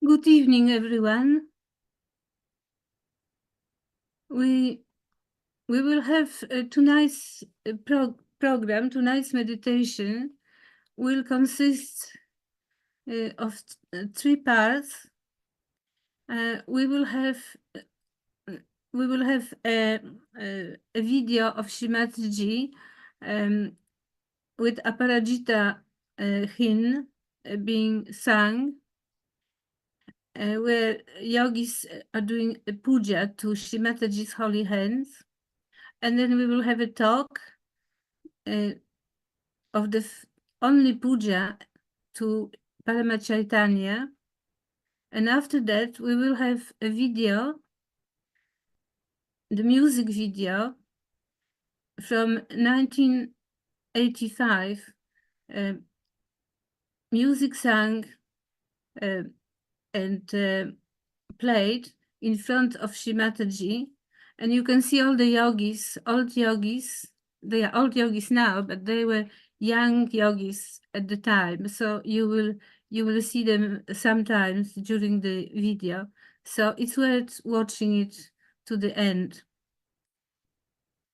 Good evening, everyone. We we will have tonight's program. Tonight's meditation will consist of three parts. We will have a video of Shrimati with Aparajita hymn being sung, where yogis are doing a puja to Shrimataji's holy hands. And then we will have a talk of the only puja to Parama Chaitanya. And after that, we will have a video, the music video from 1985, music sung and played in front of Shrimataji. And you can see all the yogis, old yogis. They are old yogis now, but they were young yogis at the time. So you will see them sometimes during the video. So it's worth watching it to the end.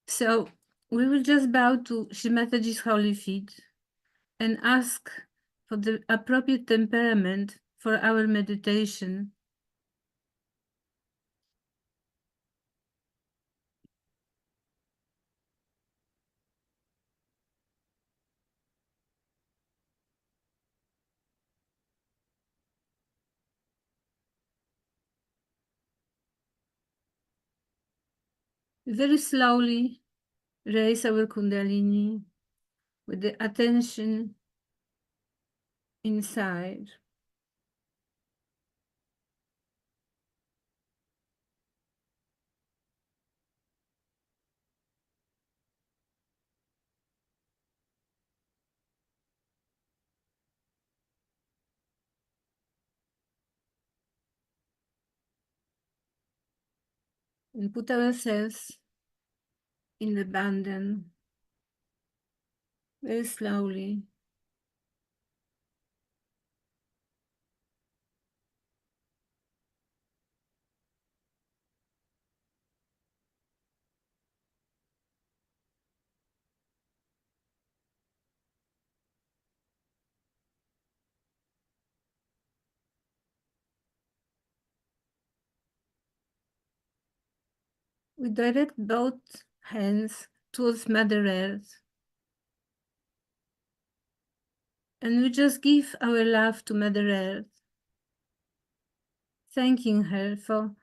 So we will just bow to Shrimataji's holy feet and ask for the appropriate temperament for our meditation. Very slowly raise our Kundalini with the attention inside. And put ourselves in abandon very slowly. We direct both hands towards Mother Earth. And we just give our love to Mother Earth, thanking her for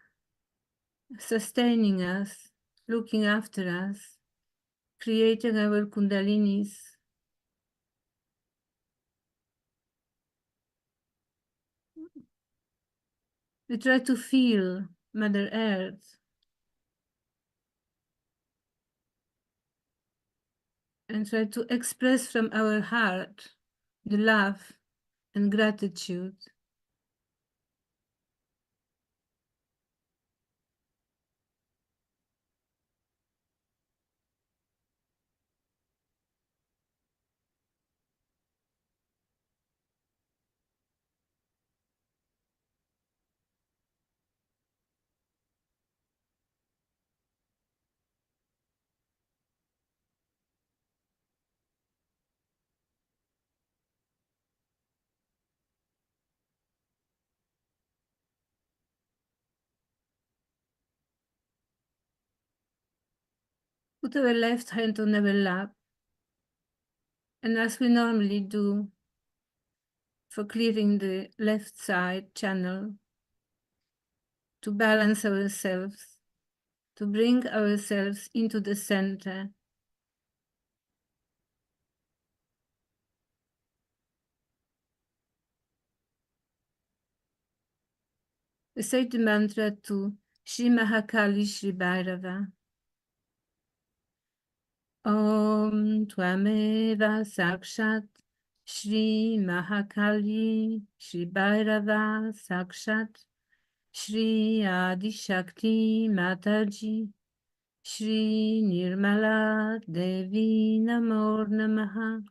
sustaining us, looking after us, creating our Kundalinis. We try to feel Mother Earth and try to express from our heart the love and gratitude. Put our left hand on our lap, and as we normally do for clearing the left side channel, to balance ourselves, to bring ourselves into the center. We say the mantra to Shri Mahakali Shri Bhairava. Om Tvameva Sakshat Shri Mahakali Shri Bhairava Sakshat Shri Adi Shakti Mataji Shri Nirmala Devi Namo Namaha.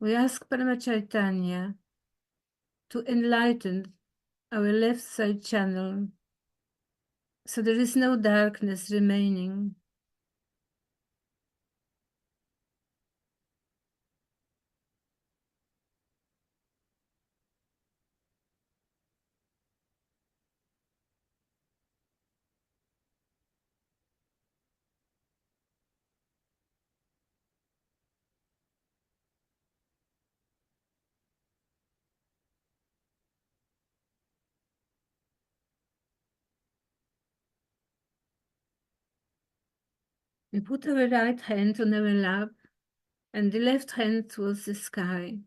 We ask Brahma Chaitanya to enlighten our left side channel so there is no darkness remaining. We put our right hand on our lap and the left hand towards the sky.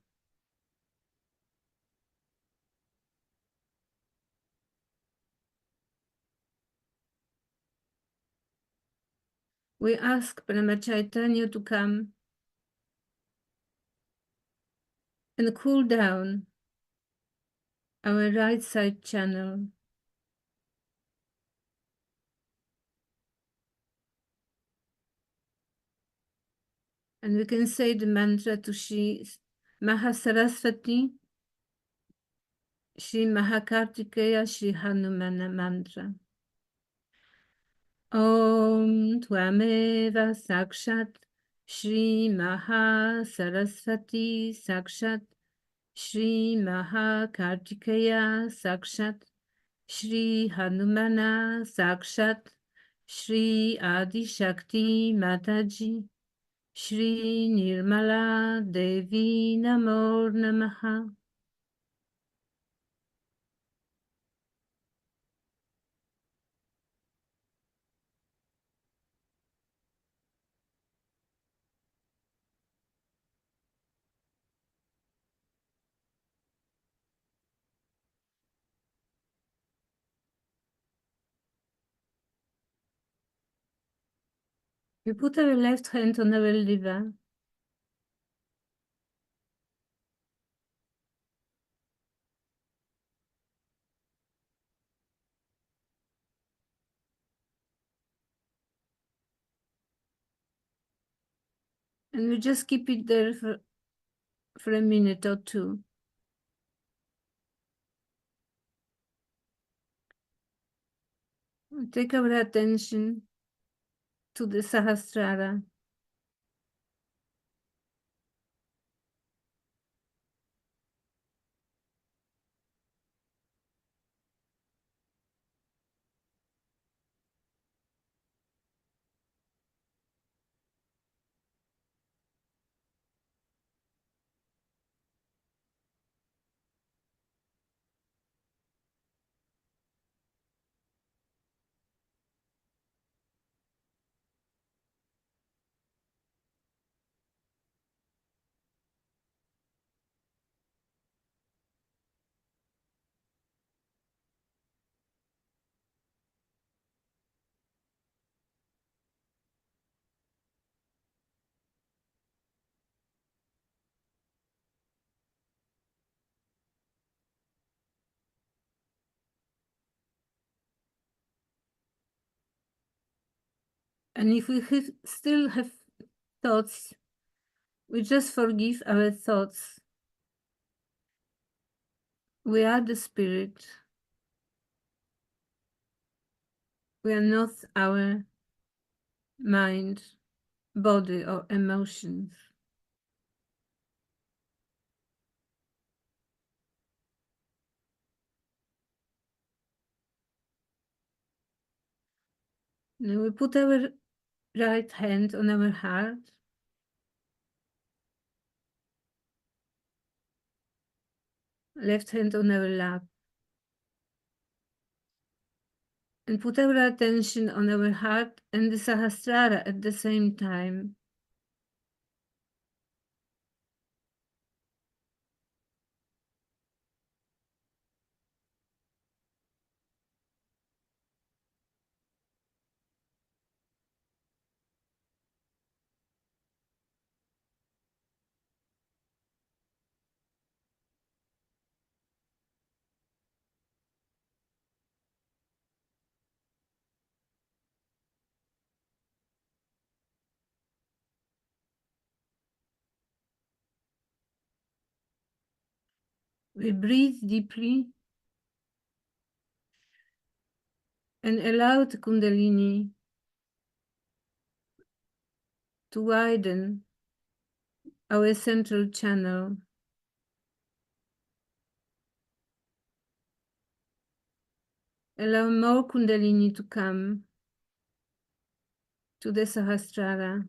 We ask Brahma Chaitanya to come and cool down our right side channel. And we can say the mantra to Shri Mahasaraswati, Shri Mahakartikeya, Shri Hanumana mantra. Om Tvameva Sakshat Shri Mahasaraswati Sakshat Shri Mahakartikeya Sakshat Shri Hanumana Sakshat Shri Adi Shakti Mataji Shri Nirmala Devi Namo Namaha. We put our left hand on our liver and we just keep it there for a minute or two. We take our attention to the Sahasrara. And if we still have thoughts, we just forgive our thoughts. We are the spirit. We are not our mind, body, or emotions. Now we put our right hand on our heart. Left hand on our lap. And put our attention on our heart and the Sahasrara at the same time. We breathe deeply and allow the Kundalini to widen our central channel. Allow more Kundalini to come to the Sahasrara.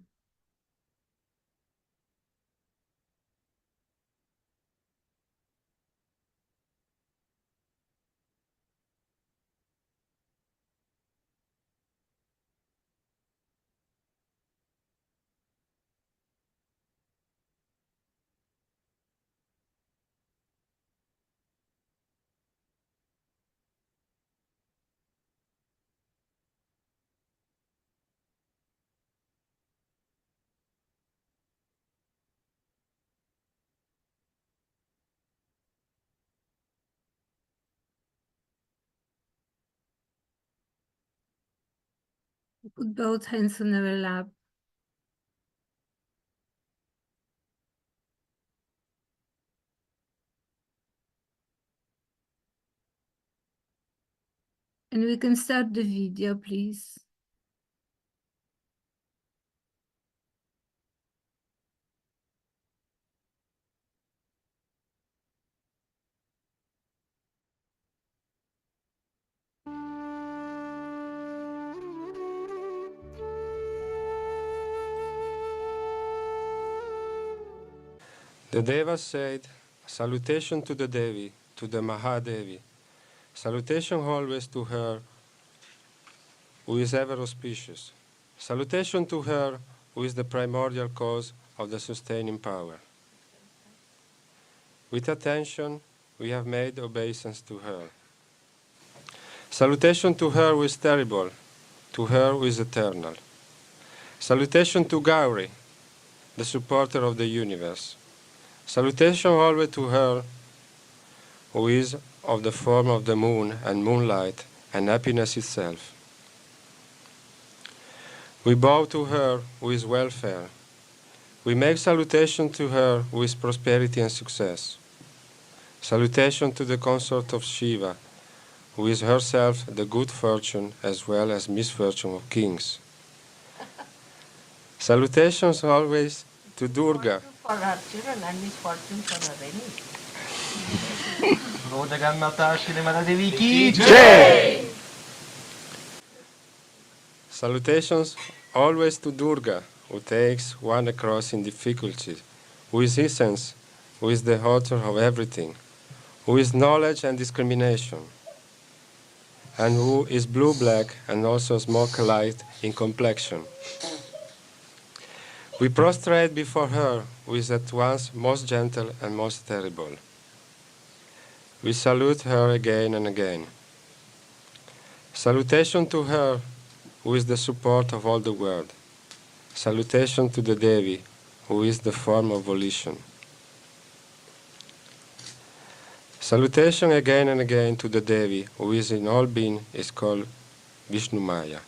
Put both hands on our lap. And we can start the video, please. The Devas said, "Salutation to the Devi, to the Mahadevi. Salutation always to her who is ever auspicious. Salutation to her who is the primordial cause of the sustaining power. With attention, we have made obeisance to her. Salutation to her who is terrible, to her who is eternal. Salutation to Gauri, the supporter of the universe. Salutation always to her who is of the form of the moon and moonlight and happiness itself. We bow to her who is welfare. We make salutation to her who is prosperity and success. Salutation to the consort of Shiva, who is herself the good fortune as well as misfortune of kings. Salutations always to Durga. For her children and misfortune for her enemies. Lord Jagannatha Shri Devi ki jai. Salutations always to Durga, who takes one across in difficulty, who is essence, who is the author of everything, who is knowledge and discrimination, and who is blue-black and also smoke light in complexion. We prostrate before her, who is at once most gentle and most terrible. We salute her again and again. Salutation to her, who is the support of all the world. Salutation to the Devi, who is the form of volition. Salutation again and again to the Devi, who is in all being, is called Vishnu Maya.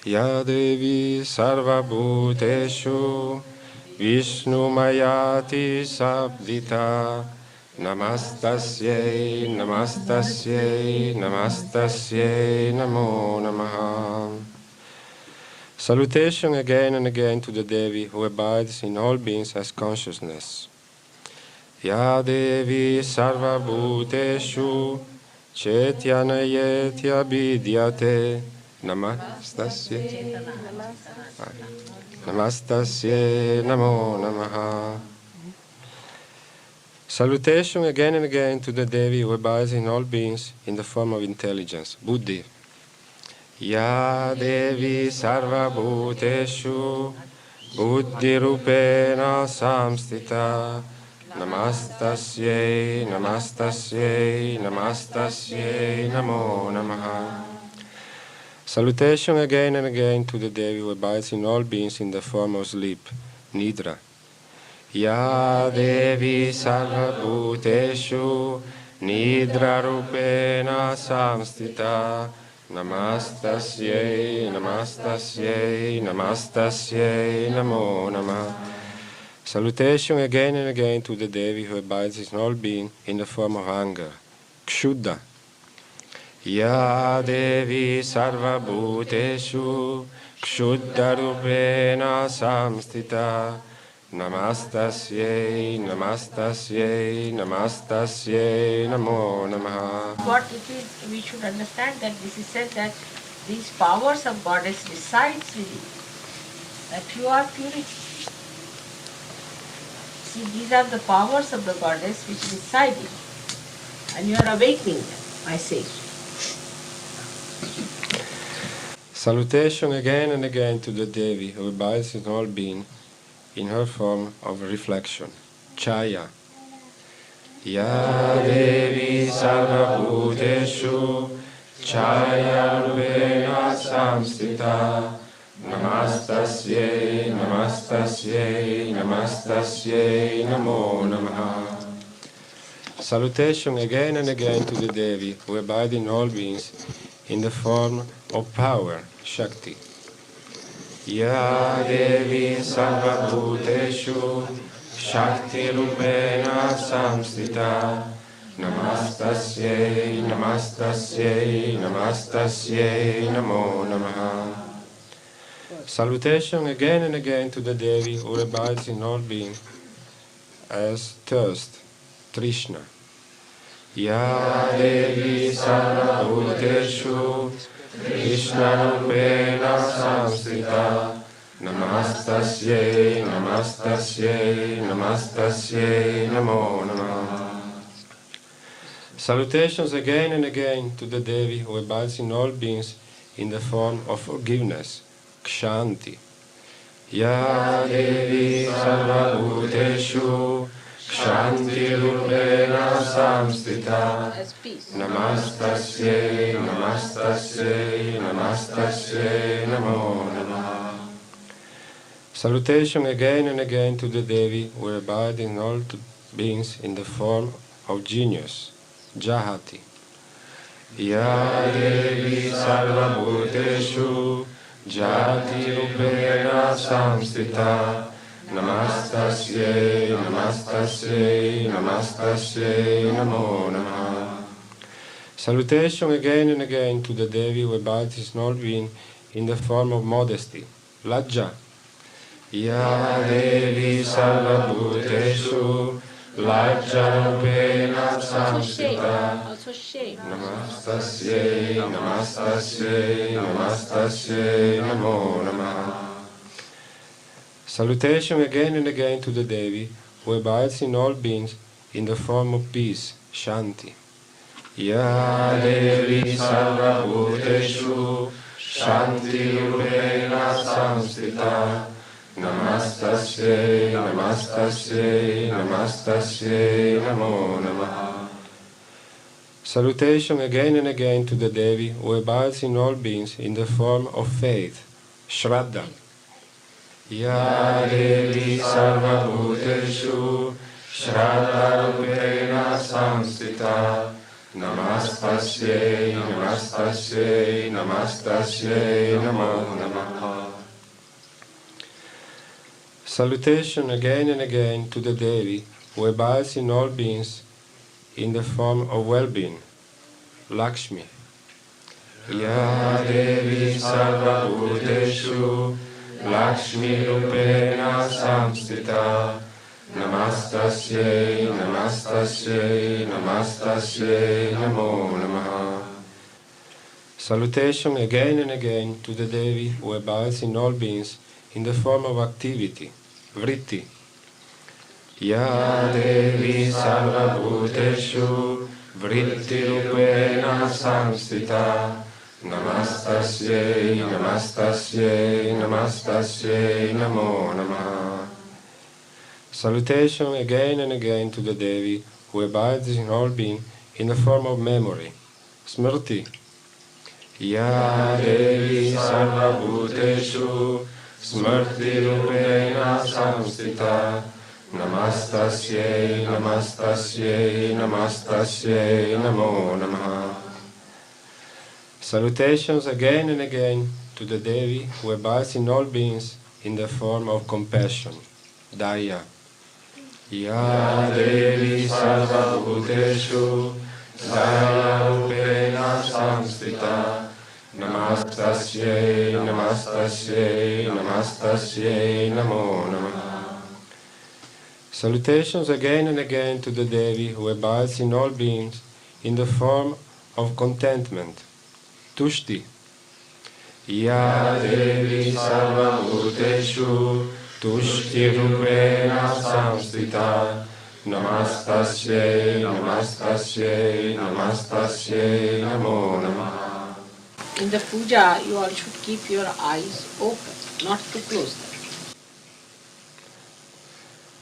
Ya Devi Sarva Bhuteshu Vishnu Mayati Sabdita Namastasyai Namastasyai Namastasyai Namo Namaha. Salutation again and again to the Devi who abides in all beings as consciousness. Ya Devi Sarva Bhuteshu Chetyanayetya Vidyate Namastasye Namastasye Namo Namaha. Salutation again and again to the Devi who abides in all beings in the form of intelligence, Buddhi. Ya Devi Sarva Bhuteshu Buddhi Rupena Samstita Namastasye Namastasye Namastasye Namo Namaha. Salutation again and again to the Devi who abides in all beings in the form of sleep, Nidra. Ya Devi Sarva Bhuteshu Nidra Rupena Samstita Namastasye Namastasye Namastasye Namo Namah. Salutation again and again to the Devi who abides in all being in the form of anger. Kshuddha. Ya Devi Sarva Bhuteshu Kshuddha Rupena Samstita Namastasyai Namastasyai Namastasyai Namo Namaha. What it is, we should understand that this is said that these powers of goddess resides within, that you are purity. See, these are the powers of the goddess which reside in, and you are awakening them, I say. Salutation again and again to the Devi who abides in all being in her form of reflection. Chaya. Ya Devi Sarva Bhuteshu Chaya Rupena Samstita Namastasyai Namastasyai Namastasyai Namo Namaha. Salutation again and again to the Devi who abide in all beings in the form of power, Shakti. Ya Devi Sarva Bhuteshu Shakti Rupena Samstita Namastasyai Namastasyai Namastasyai Namo Namaha. Salutation again and again to the Devi who abides in all being as thirst, Trishna. Ya Devi Sarva Bhuteshu Krishna Rupena Samstita Namastasyai Namastasyai Namastasyai Namo Namaha. Salutations again and again to the Devi who abides in all beings in the form of forgiveness, Kshanti. Ya Devi Sarva Bhuteshu Kshanti Rupena Samstita Namastasyai Namastasyai Namastasyai Namo Namaha. Salutation again and again to the Devi who abide in all beings in the form of genius, Jahati. Ya Devi Sarva Bhuteshu Jati Rupena Samstita Namastasyai Namastasyai Namastasyai Namo Namaha. Salutation again and again to the Devi who abides in all being in the form of modesty, Lajja. Ya Devi Sarva Bhuteshu Lajja Rupena Samstita Also shame. Namastasyai Namastasyai Namastasyai Namo Namaha. Salutation again and again to the Devi who abides in all beings in the form of peace, Shanti. Ya Devi Sarva Bhuteshu Shanti Rupena Samstita Namastasyai Namastasyai Namastasyai Namo Namaha. Salutation again and again to the Devi who abides in all beings in the form of faith, Shraddha. Ya Devi Sarva Bhuteshu Shraddha Rupena Samstita Namastasyai Namastasyai Namastasyai Namo Namaha. Salutation again and again to the Devi who abides in all beings in the form of well-being, Lakshmi. Ya Devi Sarva Bhuteshu Lakshmi Rupena Samstita Namastasyai Namastasyai Namastasyai Namo Namaha. Salutation again and again to the Devi who abides in all beings in the form of activity, Vritti. Ya Devi Sarva Bhuteshu Vritti Rupena Samstita Namastasyai Namastasyai Namastasyai Namo Namaha. Salutation again and again to the Devi who abides in all being in the form of memory, Smrti. Ya Devi Sarva Bhuteshu Smrti Rupena Samstita Namastasyai Namastasyai Namastasyai Namo Namaha. Salutations again and again to the Devi who abides in all beings in the form of compassion, Daya. Ya Devi Sarvabhuteshu Dayarupena Samstita Namastasyai Namastasyai Namastasyai Namo Namah. Salutations again and again to the Devi who abides in all beings in the form of contentment, Tushti. Ya Devi Sarvabhuteshu Tushti Rupena Samstita Namastasyai Namastasyai Namastasyai Namo Namah. In the puja, you all should keep your eyes open, not to close them.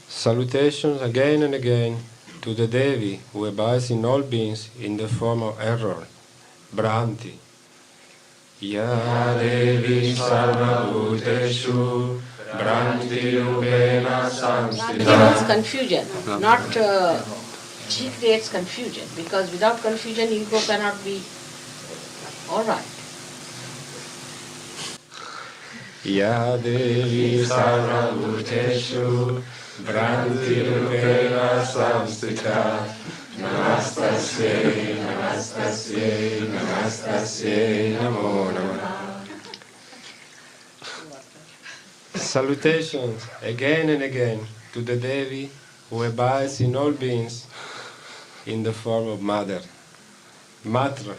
Salutations again and again to the Devi who abides in all beings in the form of error, Bhranti. Ya Devi Sarvabhuteshu Bhranti Rupena Bhranti Samstita. means confusion, not she creates confusion, because without confusion ego cannot be alright. Ya Devi Sarvabhuteshu Bhranti Rupena Samstita Namastasyai Namastasyai Namastasyai Namo Namah. Salutations again and again to the Devi who abides in all beings in the form of Mother, Matra.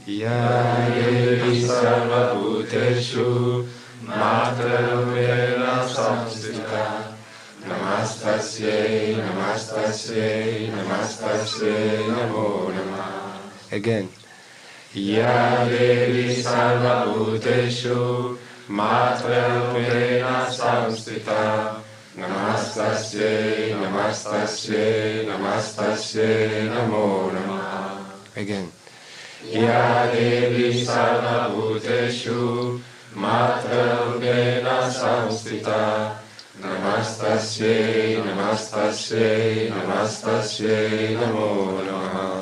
Ya Devi Sarvabhuteshu Matrarupena Samstita Namastasyai Namastasyai Namastasyai Namo Namah. Again. Ya Devi Sarvabhuteshu Matrarupena Samstita Namastasyai Namastasyai Namastasyai Namo Namah. Again. Ya Devi Sarvabhuteshu Matrarupena Samstita Namastasyai Namastasyai Namastasyai Namo Namah.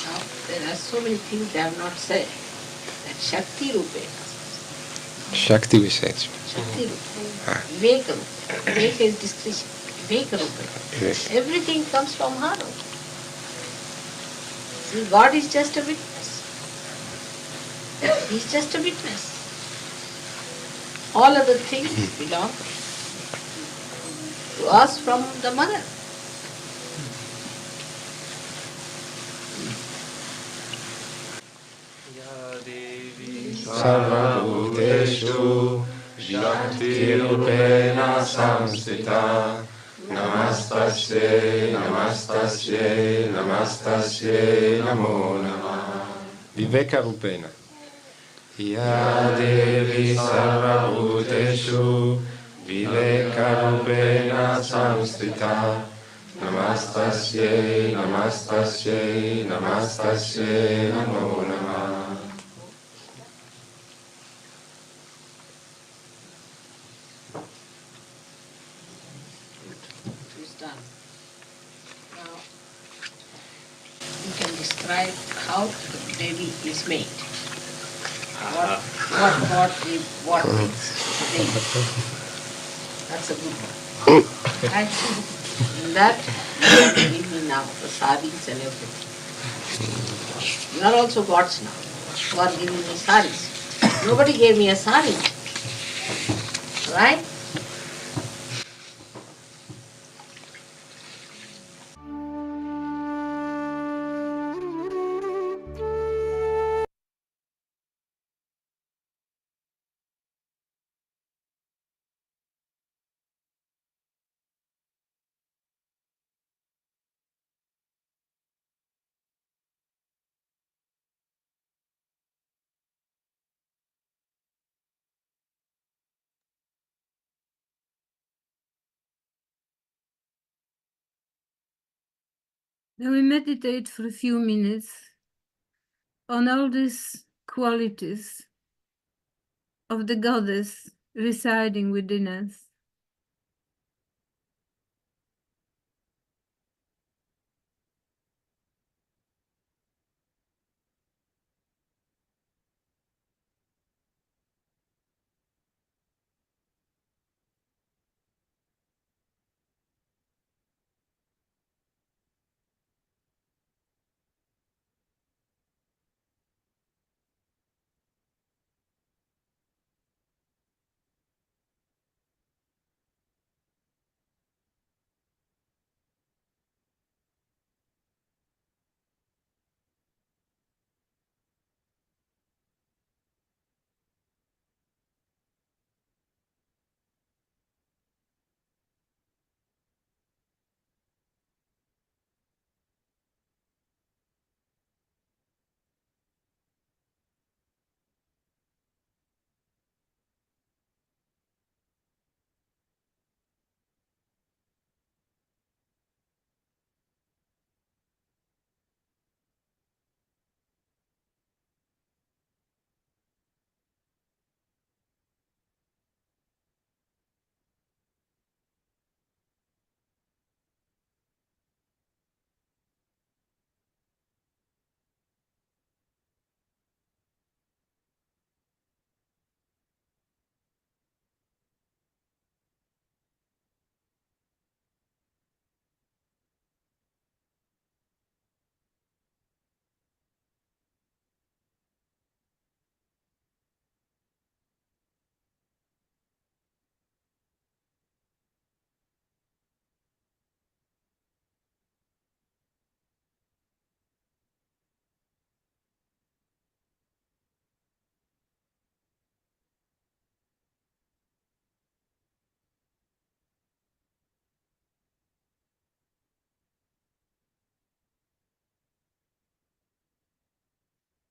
Now, there are so many things they have not said. That Shakti Rupena. Shakti we said. Shakti Rupena. Viveka Rupena. Viveka is discretion. Viveka Rupena. Yes. Everything comes from her. See, God is just a witness. He is just a witness. All other things belong to us from the mother. Sarvabhuteshu Shakti Rupena Samstita Namastasyai Namastasyai Namastasyai Namo Namah. Viveka Rupena. Ya Devi Sarvabhuteshu Viveka Rupena Samstita Namastasyai Namastasyai Namastasyai Namo Namah. Is done. Now you can describe how Devi is made. What makes Devi? That's a good one. Right? In that you can give me now the saris and everything. You are also gods now. You are giving me saris. Nobody gave me a sari. Right? Then we meditate for a few minutes on all these qualities of the goddess residing within us.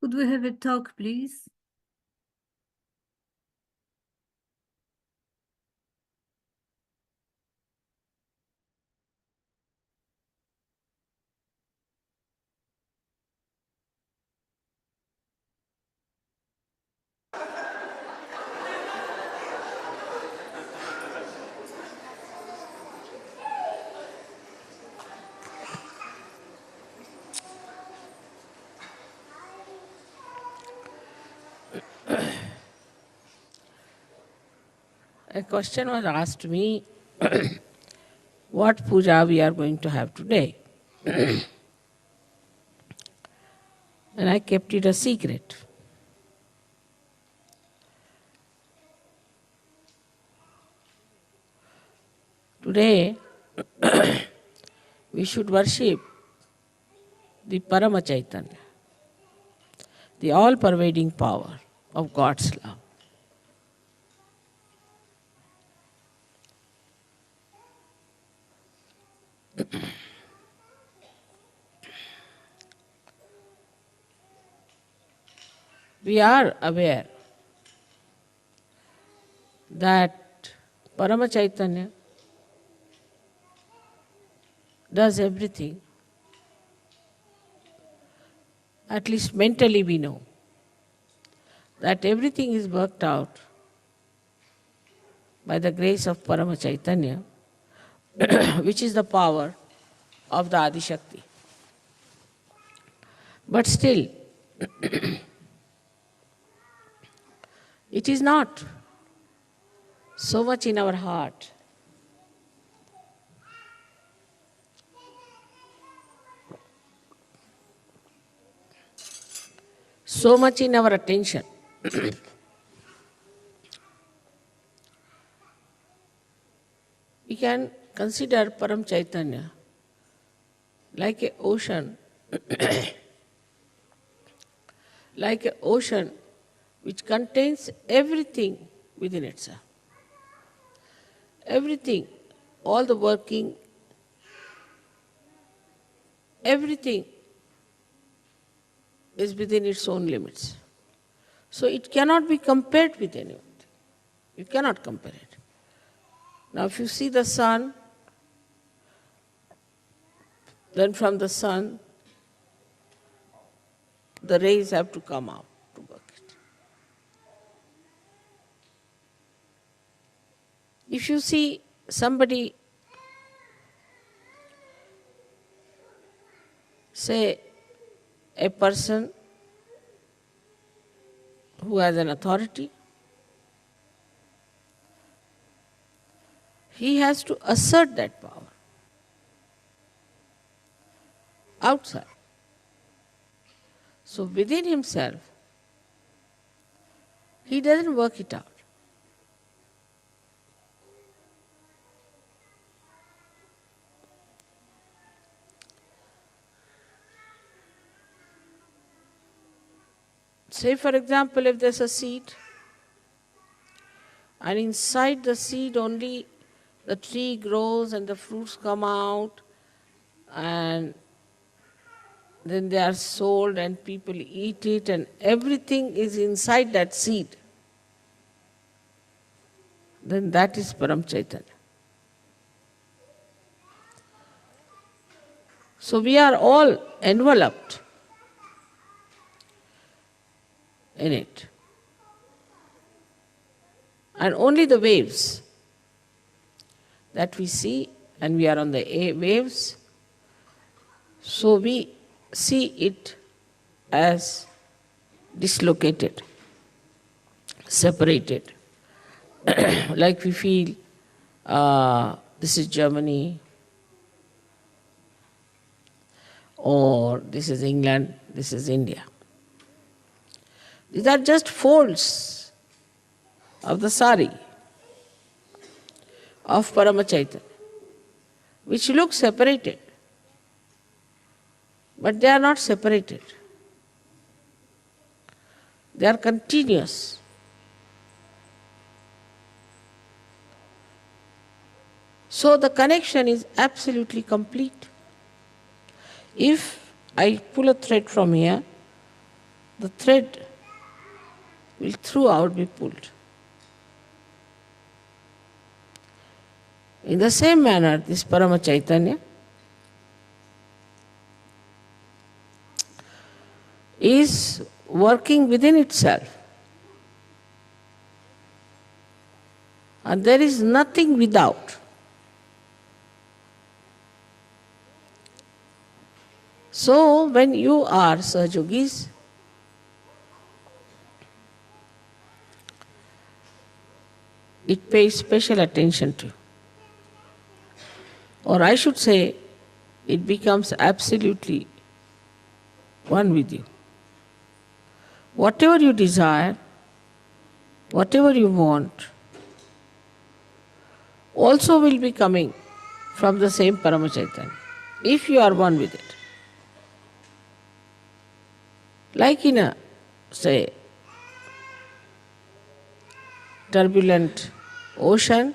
Could we have a talk, please? A question was asked me, what puja we are going to have today. And I kept it a secret. Today, we should worship the Parama Chaitanya, the all-pervading power of God's love. We are aware that Parama Chaitanya does everything. At least mentally we know that everything is worked out by the grace of Parama Chaitanya, which is the power of the Adi Shakti. But still, it is not so much in our heart. So much in our attention. We can consider Param Chaitanya like an ocean, like an ocean which contains everything within itself. Everything, all the working, everything is within its own limits. So it cannot be compared with anything. You cannot compare it. Now if you see the sun, then from the sun, the rays have to come out to work it. If you see somebody, say a person who has an authority, he has to assert that power outside. So within himself, he doesn't work it out. Say for example, if there's a seed, and inside the seed only the tree grows and the fruits come out, and then they are sold and people eat it, and everything is inside that seed, then that is Param Chaitanya. So we are all enveloped in it. And only the waves that we see, and we are on the waves, so we see it as dislocated, separated. Like we feel, this is Germany, or this is England, this is India. These are just folds of the sari of Parama Chaitanya, which look separated, but they are not separated. They are continuous. So the connection is absolutely complete. If I pull a thread from here, the thread will throughout be pulled. In the same manner, this Parama Chaitanya is working within itself. And there is nothing without. So, when you are Sahajogis, it pays special attention to you. Or I should say, it becomes absolutely one with you. Whatever you desire, whatever you want, also will be coming from the same Parama Chaitanya, if you are one with it. Like in a, say, turbulent ocean,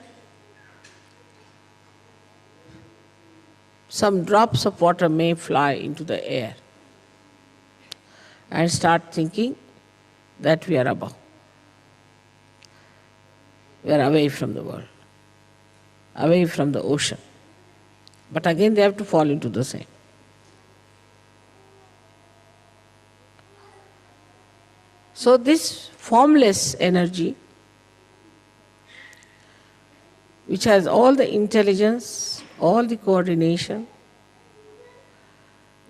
some drops of water may fly into the air and start thinking that we are above. We are away from the world, away from the ocean. But again they have to fall into the same. So this formless energy, which has all the intelligence, all the coordination,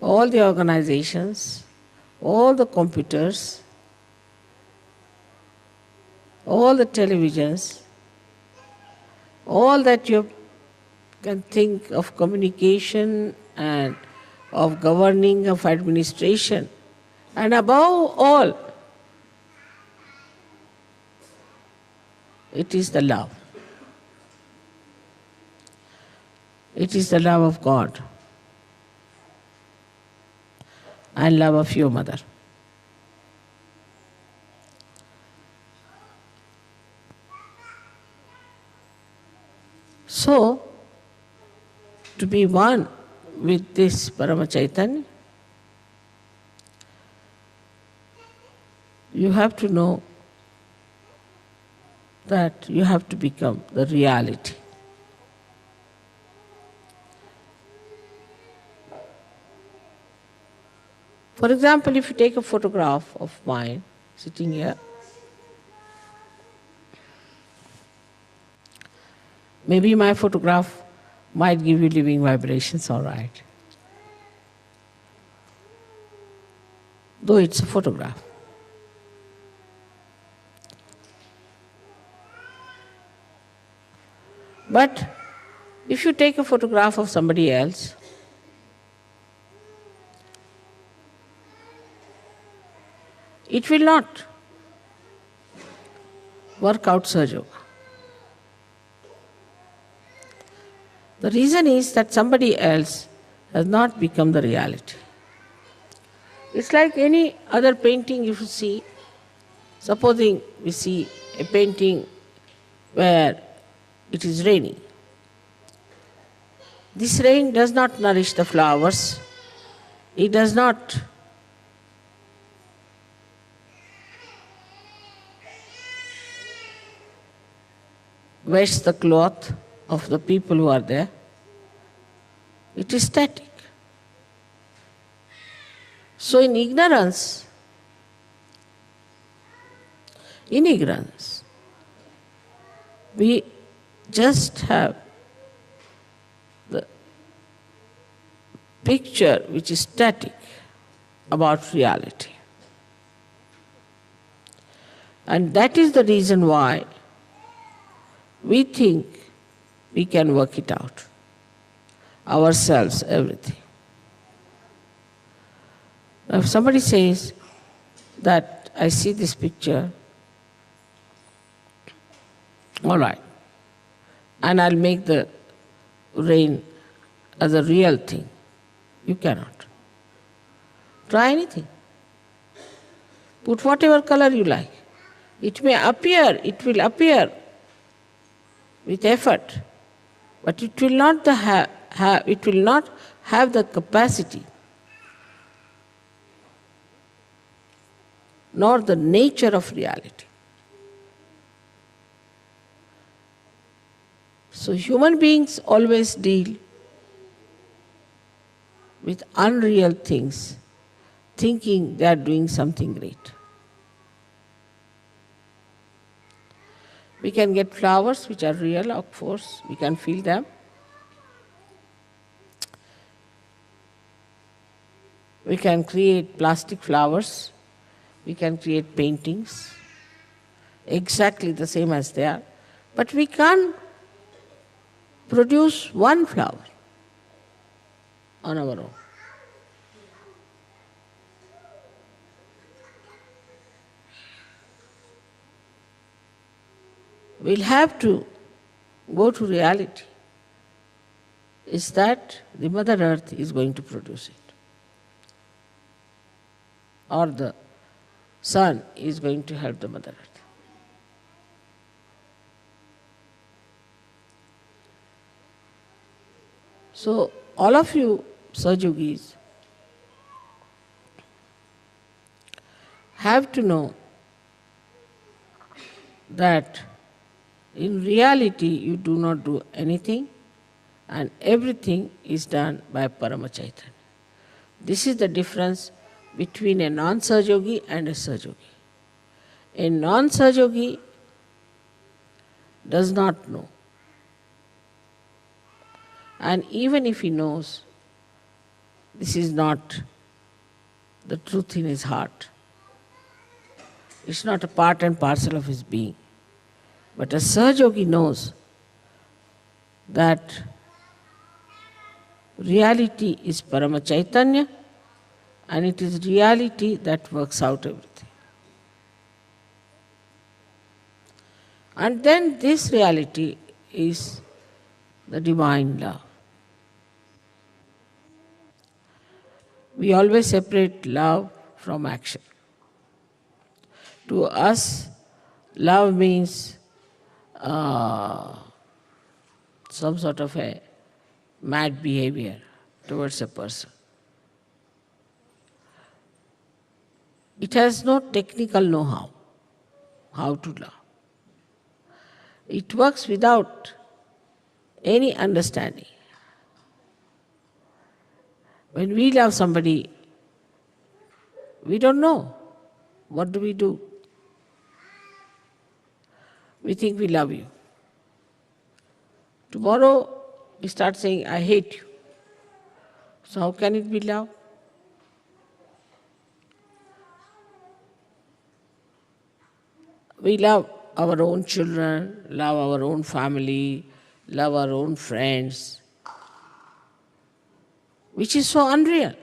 all the organizations, all the computers, all the televisions, all that you can think of communication and of governing, of administration, and above all, it is the love. It is the love of God and love of your mother. So, to be one with this Parama Chaitanya, you have to know that you have to become the reality. For example, if you take a photograph of mine sitting here, maybe my photograph might give you living vibrations, all right. Though it's a photograph. But if you take a photograph of somebody else, it will not work out Sahaja Yoga. The reason is that somebody else has not become the reality. It's like any other painting you see. Supposing we see a painting where it is raining. This rain does not nourish the flowers. It does not wash the cloth of the people who are there. It is static. So in ignorance, we just have the picture which is static about reality. And that is the reason why we think we can work it out. Ourselves, everything. Now if somebody says that I see this picture, all right, and I'll make the rain as a real thing. You cannot. Try anything. Put whatever color you like. It will appear with effort, but it will not have the capacity nor the nature of reality. So human beings always deal with unreal things, thinking they are doing something great. We can get flowers which are real, of course, we can feel them. We can create plastic flowers, we can create paintings, exactly the same as they are, but we can't produce one flower on our own. We'll have to go to reality, is that the Mother Earth is going to produce it, or the sun is going to help the Mother Earth. So all of you Sajogis have to know that in reality you do not do anything and everything is done by Parama Chaitanya. This is the difference between a non-Sahajogi and a Sahajogi. A non-Sahajogi does not know. And even if he knows, this is not the truth in his heart. It's not a part and parcel of his being. But a Sahajogi knows that reality is Parama Chaitanya and it is reality that works out everything. And then this reality is the divine love. We always separate love from action. To us, love means some sort of a mad behavior towards a person. It has no technical know-how, how to love. It works without any understanding. When we love somebody, we don't know. What do? We think we love you. Tomorrow, we start saying, I hate you. So how can it be love? We love our own children, love our own family, love our own friends, which is so unreal.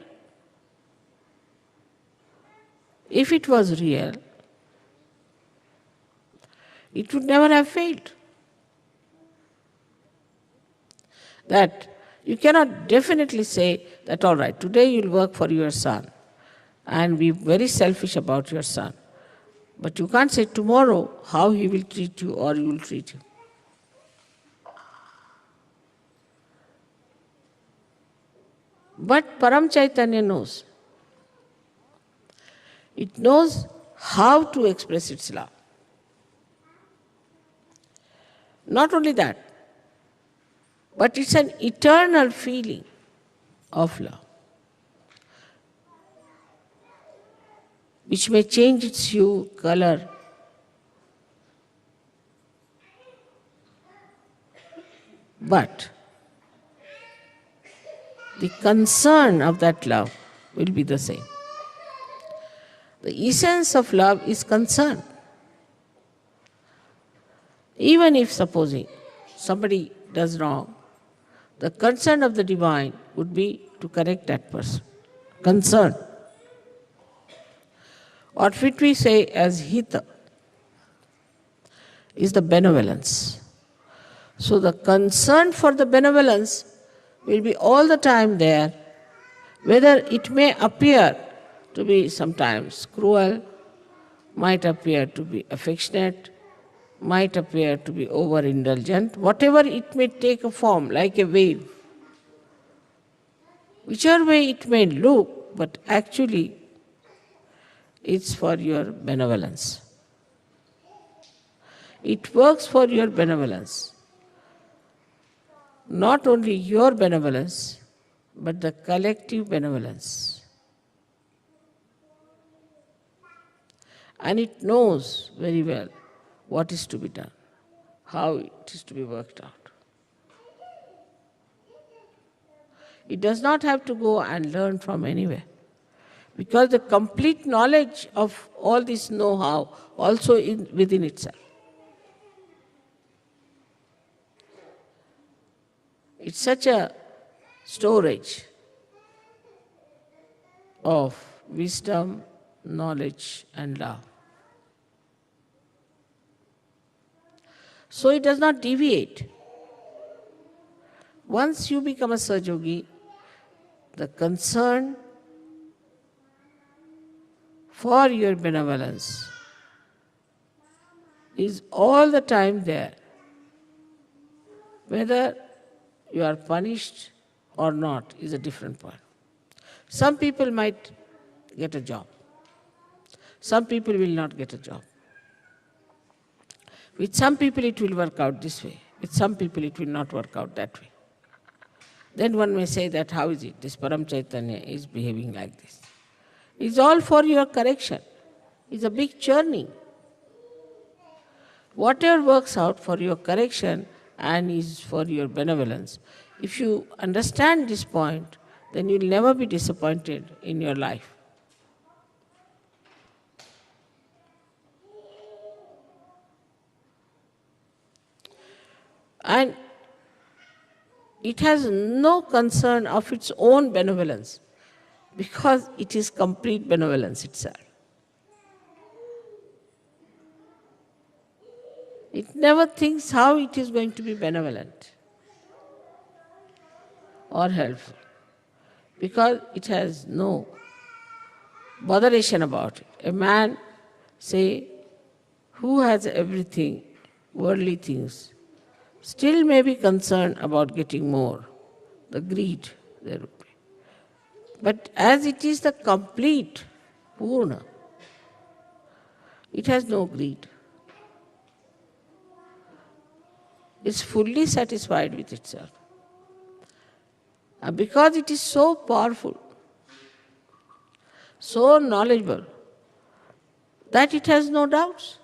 If it was real, it would never have failed. That you cannot definitely say that, all right, today you'll work for your son and be very selfish about your son. But you can't say tomorrow how he will treat you or you will treat him. But Param Chaitanya knows. It knows how to express its love. Not only that, but it's an eternal feeling of love, which may change its hue, color, but the concern of that love will be the same. The essence of love is concern. Even if, supposing, somebody does wrong, the concern of the divine would be to correct that person. Concern. What we say as hita is the benevolence. So the concern for the benevolence will be all the time there, whether it may appear to be sometimes cruel, might appear to be affectionate, might appear to be overindulgent, whatever it may take a form, like a wave. Whichever way it may look, but actually It's for your benevolence. It works for your benevolence. Not only your benevolence, but the collective benevolence. And it knows very well what is to be done, how it is to be worked out. It does not have to go and learn from anywhere, because the complete knowledge of all this know-how also within itself. It's such a storage of wisdom, knowledge and love. So it does not deviate. Once you become a Sahajogi, the concern for your benevolence is all the time there. Whether you are punished or not is a different point. Some people might get a job. Some people will not get a job. With some people it will work out this way. With some people it will not work out that way. Then one may say that how is it this Param Chaitanya is behaving like this? It's all for your correction. It's a big journey. Whatever works out for your correction and is for your benevolence, if you understand this point, then you'll never be disappointed in your life. And it has no concern of its own benevolence, because it is complete benevolence itself. It never thinks how it is going to be benevolent or helpful, because it has no botheration about it. A man, say, who has everything, worldly things, still may be concerned about getting more. The greed there would be. But as it is the complete Purna, it has no greed. It's fully satisfied with itself. And because it is so powerful, so knowledgeable, that it has no doubts.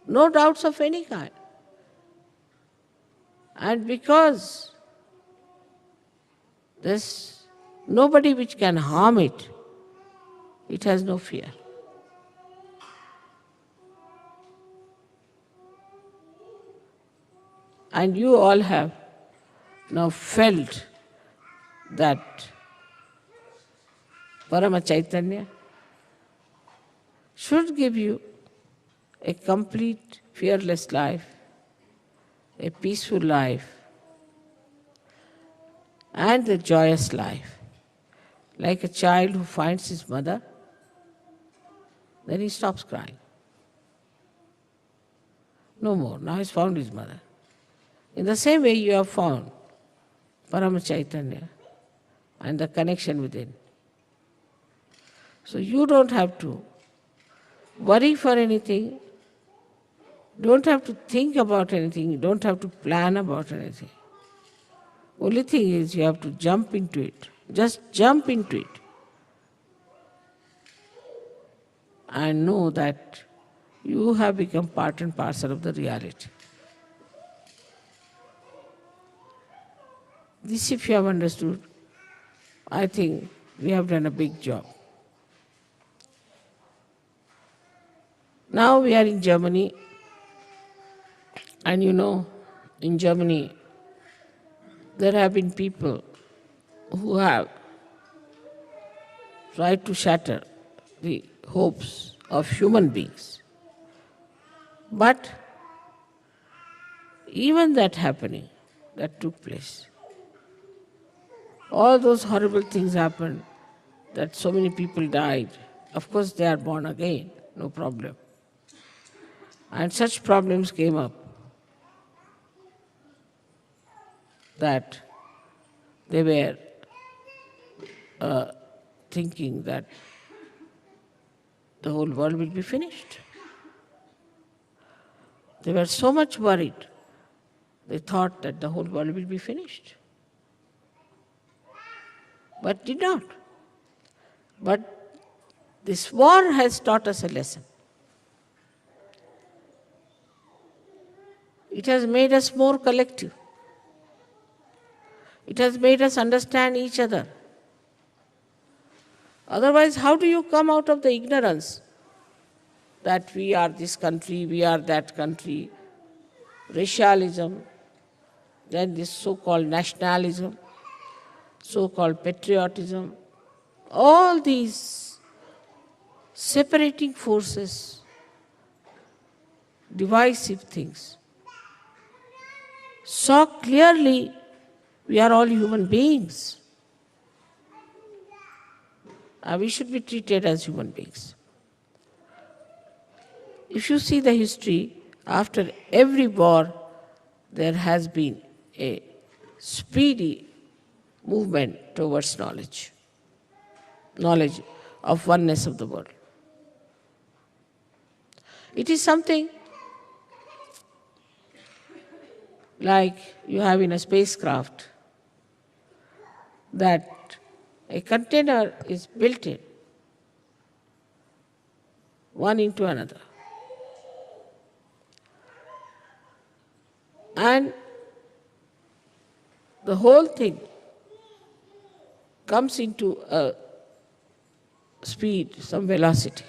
No doubts of any kind. And because there's nobody which can harm it, it has no fear. And you all have now felt that Parama Chaitanya should give you a complete, fearless life, a peaceful life, and a joyous life. Like a child who finds his mother, then he stops crying. No more. Now he's found his mother. In the same way you have found Parama Chaitanya and the connection within. So you don't have to worry for anything, don't have to think about anything, you don't have to plan about anything. Only thing is you have to jump into it. Just jump into it. And know that you have become part and parcel of the reality. This, if you have understood, I think we have done a big job. Now we are in Germany, and you know, in Germany, there have been people who have tried to shatter the hopes of human beings. But even that happening, that took place, all those horrible things happened, that so many people died. Of course, they are born again, no problem. And such problems came up that they were thinking that the whole world will be finished. They were so much worried. They thought that the whole world will be finished. But did not. But this war has taught us a lesson. It has made us more collective. It has made us understand each other. Otherwise, how do you come out of the ignorance that we are this country, we are that country, racialism, then this so-called nationalism, so-called patriotism, all these separating forces, divisive things. So clearly, we are all human beings. And we should be treated as human beings. If you see the history, after every war, there has been a speedy movement towards knowledge of oneness of the world. It is something like you have in a spacecraft, that a container is built in, one into another. And the whole thing comes into a speed, some velocity.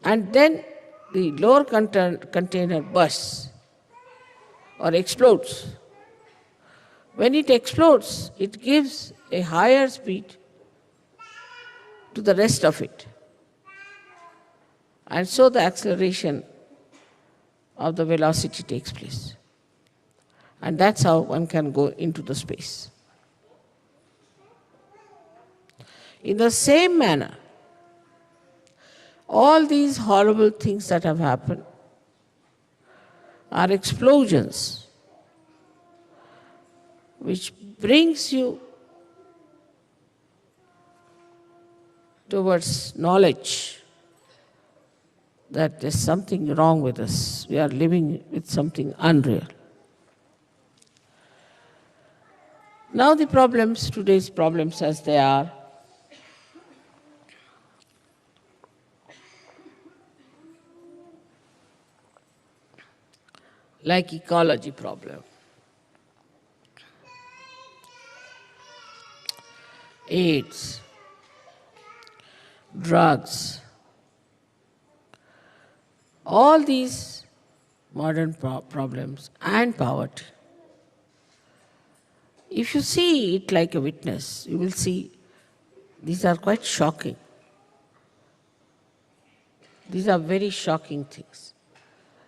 And then the lower container bursts or explodes. When it explodes, it gives a higher speed to the rest of it. And so the acceleration of the velocity takes place. And that's how one can go into the space. In the same manner, all these horrible things that have happened are explosions which brings you towards knowledge that there's something wrong with us. We are living with something unreal. Now the problems, today's problems as they are, like ecology problem, AIDS, drugs, all these modern problems and poverty. If you see it like a witness, you will see these are quite shocking. These are very shocking things.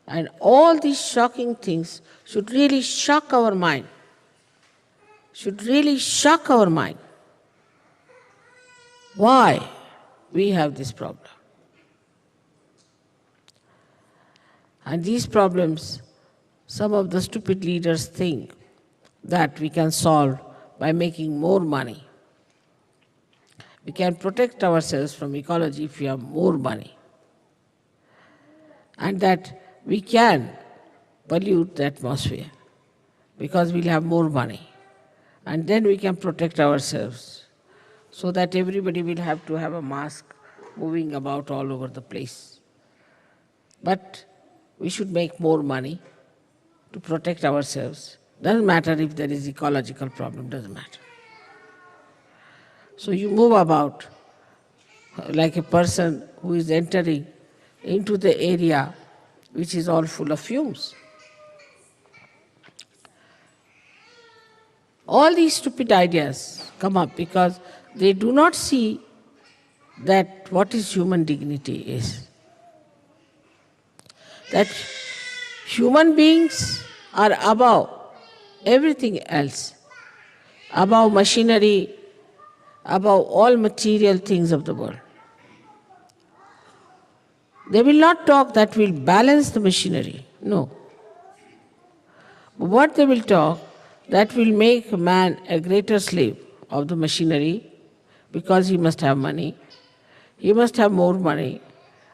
And all these shocking things should really shock our mind. Should really shock our mind. Why we have this problem? And these problems, some of the stupid leaders think that we can solve by making more money. We can protect ourselves from ecology if we have more money. And that we can pollute the atmosphere because we'll have more money. And then we can protect ourselves so that everybody will have to have a mask moving about all over the place. But we should make more money to protect ourselves. Doesn't matter if there is ecological problem, doesn't matter. So you move about like a person who is entering into the area which is all full of fumes. All these stupid ideas come up because they do not see that what is human dignity is. That human beings are above everything else, above machinery, above all material things of the world. They will not talk that will balance the machinery, no. But what they will talk, that will make man a greater slave of the machinery because he must have money. He must have more money.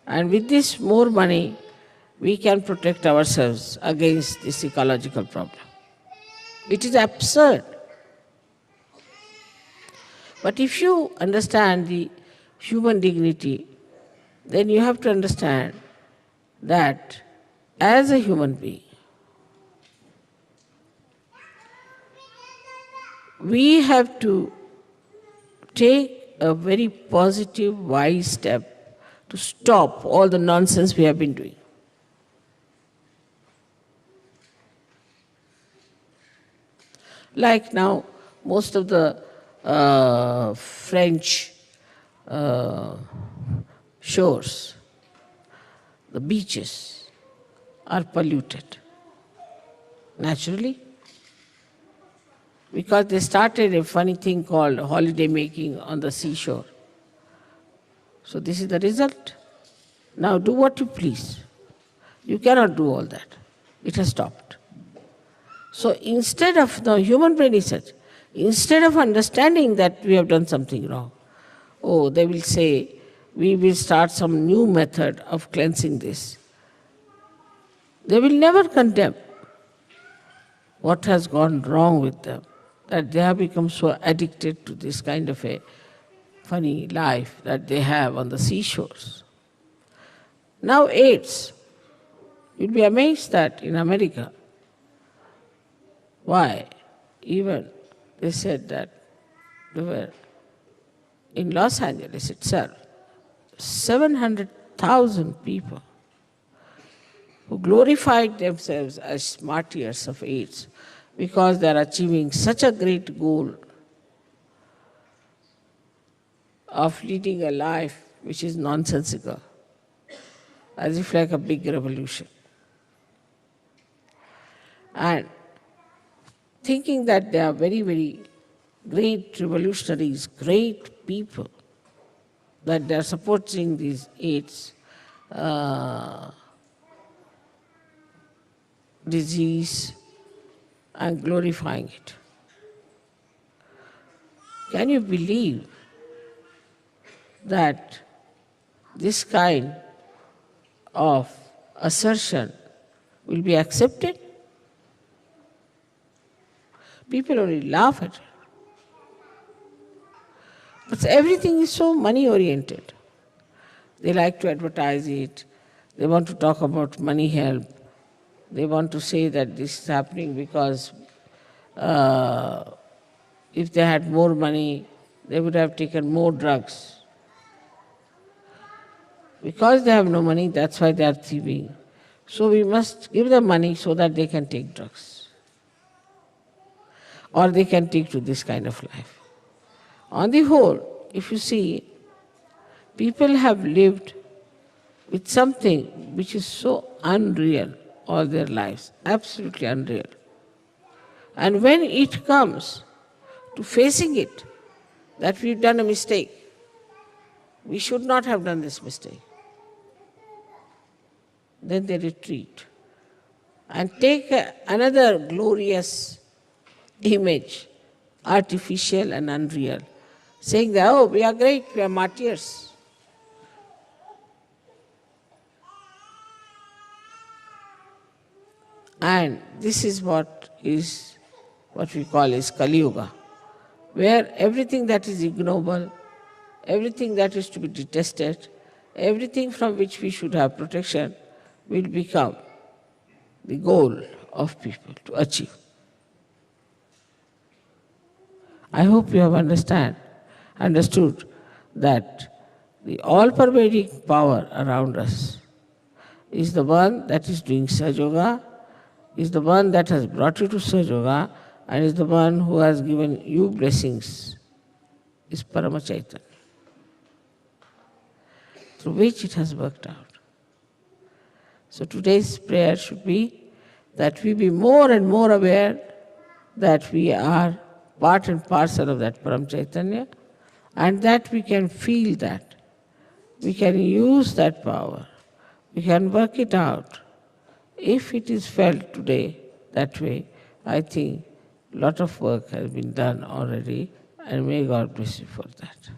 And with this more money, we can protect ourselves against this ecological problem. It is absurd. But if you understand the human dignity, then you have to understand that as a human being, we have to take a very positive, wise step to stop all the nonsense we have been doing. Like now, most of the French shores, the beaches, are polluted naturally, because they started a funny thing called holiday making on the seashore. So this is the result. Now do what you please. You cannot do all that. It has stopped. So instead of, the human brain is such, instead of understanding that we have done something wrong, oh, they will say, we will start some new method of cleansing this. They will never condemn what has gone wrong with them, that they have become so addicted to this kind of a funny life that they have on the seashores. Now AIDS, you'll be amazed that in America, why? Even they said that there were, in Los Angeles itself, 700,000 people who glorified themselves as martyrs of AIDS because they are achieving such a great goal of leading a life which is nonsensical, as if like a big revolution. And thinking that they are very, very great revolutionaries, great people, that they are supporting these AIDS disease and glorifying it. Can you believe that this kind of assertion will be accepted? People only laugh at it. But everything is so money-oriented. They like to advertise it. They want to talk about money help. They want to say that this is happening because if they had more money, they would have taken more drugs. Because they have no money, that's why they are thieving. So we must give them money so that they can take drugs. Or they can take to this kind of life. On the whole, if you see, people have lived with something which is so unreal all their lives, absolutely unreal. And when it comes to facing it, that we've done a mistake, we should not have done this mistake, then they retreat and take another glorious image, artificial and unreal, saying that, oh, we are great, we are martyrs. And this is what we call is Kali Yuga, where everything that is ignoble, everything that is to be detested, everything from which we should have protection will become the goal of people to achieve. I hope you have understood that the all-pervading power around us is the one that is doing Sahaja Yoga, is the one that has brought you to Sahaja Yoga, and is the one who has given you blessings, is Parama Chaitanya, through which it has worked out. So today's prayer should be that we be more and more aware that we are part and parcel of that Param Chaitanya, and that we can feel that. We can use that power. We can work it out. If it is felt today that way, I think a lot of work has been done already, and may God bless you for that.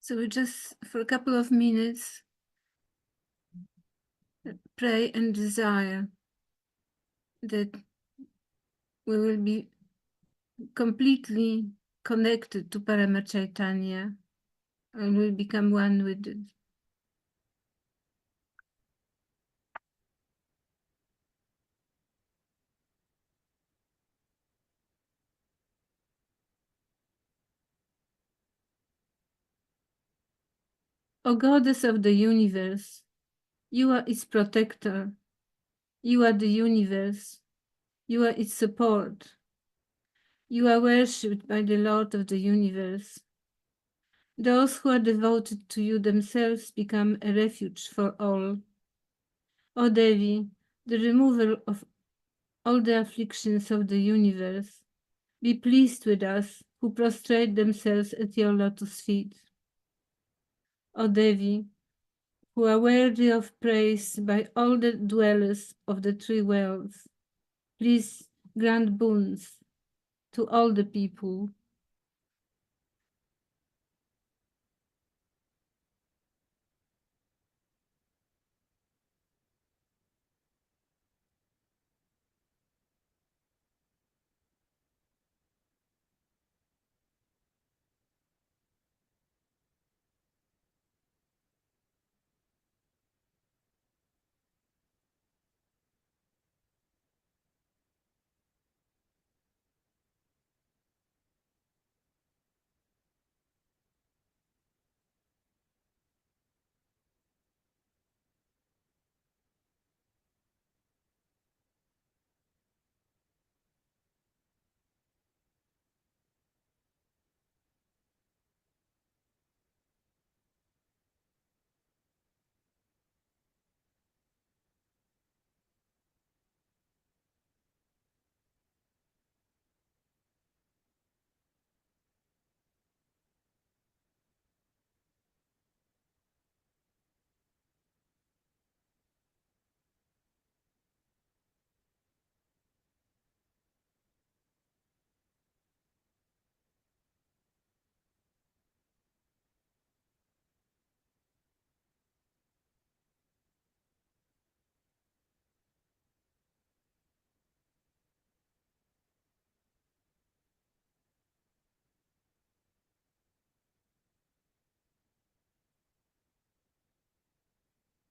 So we just, for a couple of minutes, pray and desire that we will be completely connected to Parama Chaitanya and will become one with it. O Goddess of the universe, you are its protector. You are the universe. You are its support. You are worshipped by the Lord of the universe. Those who are devoted to you themselves become a refuge for all. O Devi, the remover of all the afflictions of the universe, be pleased with us who prostrate themselves at your lotus feet. O Devi, who are worthy of praise by all the dwellers of the three worlds, please grant boons to all the people.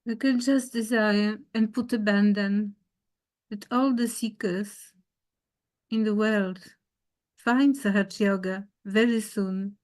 We can just desire and put a band that all the seekers in the world find Sahaja Yoga very soon.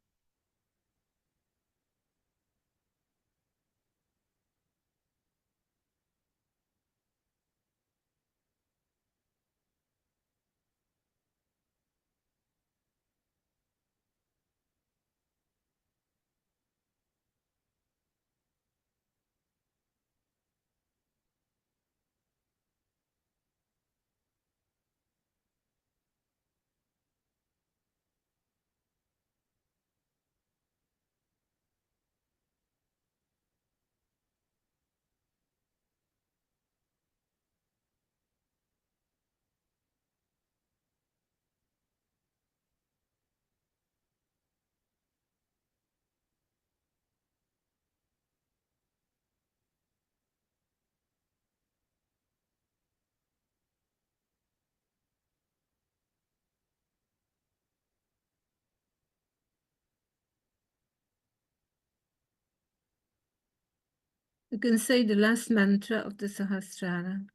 You can say the last mantra of the Sahasrara.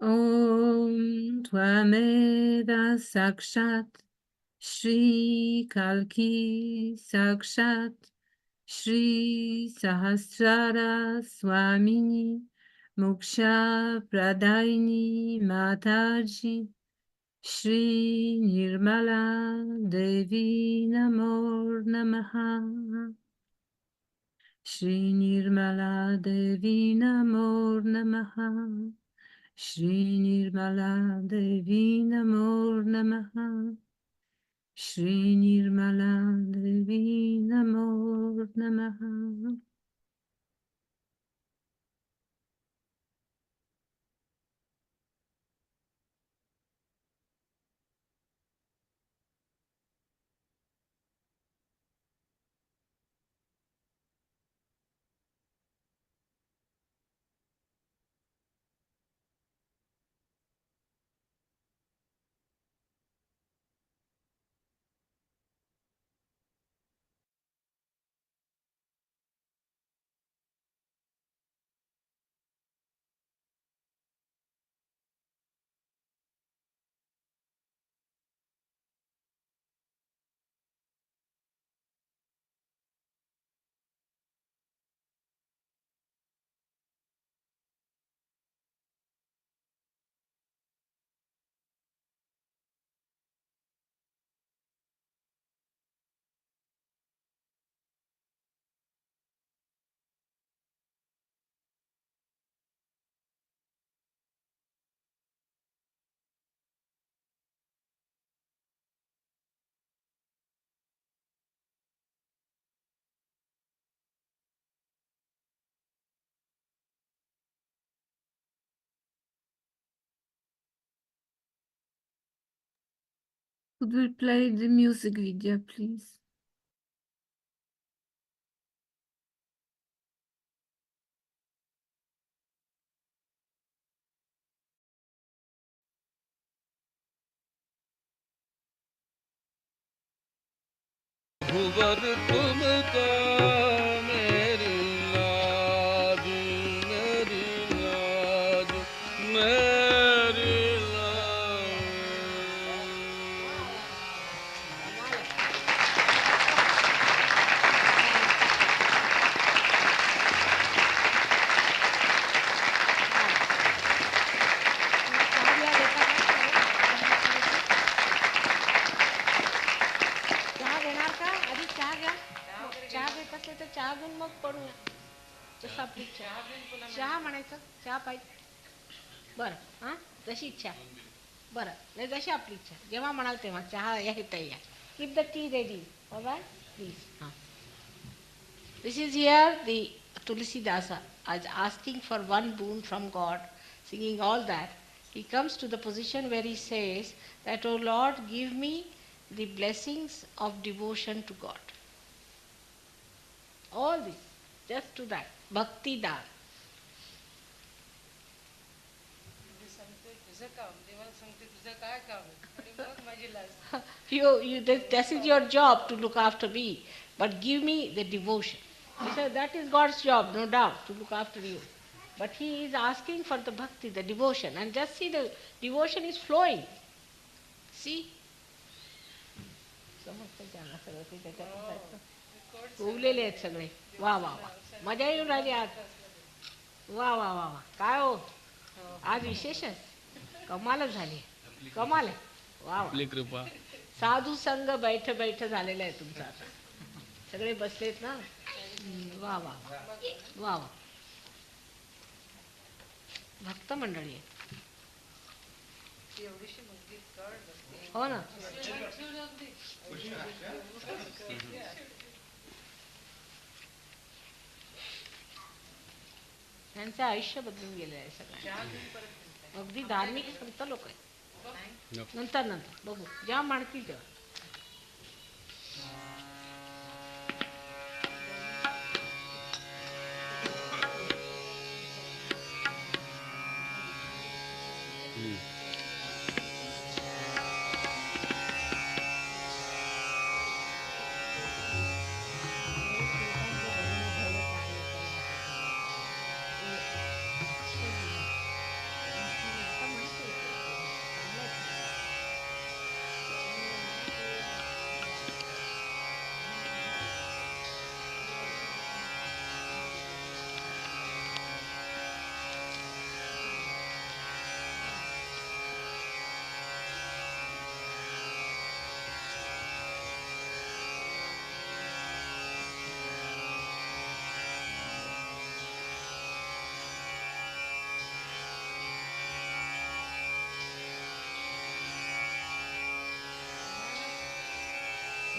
Om Tvameva Sakshat Shri Kalki Sakshat Shri Sahasrara Swamini Moksha Pradaini Mataji Shri Nirmala Devi Namo Namaha. Shri Nirmala Devi Namo Namaha. Shri Nirmala Devi Namo Namaha. Shri Nirmala Devi Namo Namaha. Could we play the music video, please? भुवर तुमको मेरी लाज मेरी लाज मेरी लाज। चहा घेऊन मग पडूया. जसं आपली चहा म्हणायचं, चहा पाहिजे बरं. हां, जशी इच्छा बरं, नाही जशी आपली इच्छा, जेव्हा म्हणाल तेव्हा चहा आहे तयार. Keep the tea ready by please. हां, this is here the Tulisidasa is asking for one boon from God, singing all that. He comes to the position where he says that, "O Lord, give me the blessings of devotion to God." All this, just to that, bhakti dar. This is your job to look after me, but give me the devotion. He said that is God's job, no doubt, to look after you. But he is asking for the bhakti, the devotion, and just see the devotion is flowing. See? उगलेले आहेत सगळे. वा वा वा, मजा येऊन राहिली आज. वा वा वा वा, काय हो आज विशेषच, कमालच झाली, कमाल आहे. वा वा, कृपा. साधू संघ बैठ बैठ झालेला आहे तुमचा आता. सगळे बसलेत ना. वा वा वा वा, भक्त मंडळी आहे. हो ना. त्यांचं आयुष्य बदलून गेलेलं आहे सगळं. अगदी धार्मिक संत लोक आहेत. नंतर नंतर बघू, जेव्हा म्हणतील तेव्हा.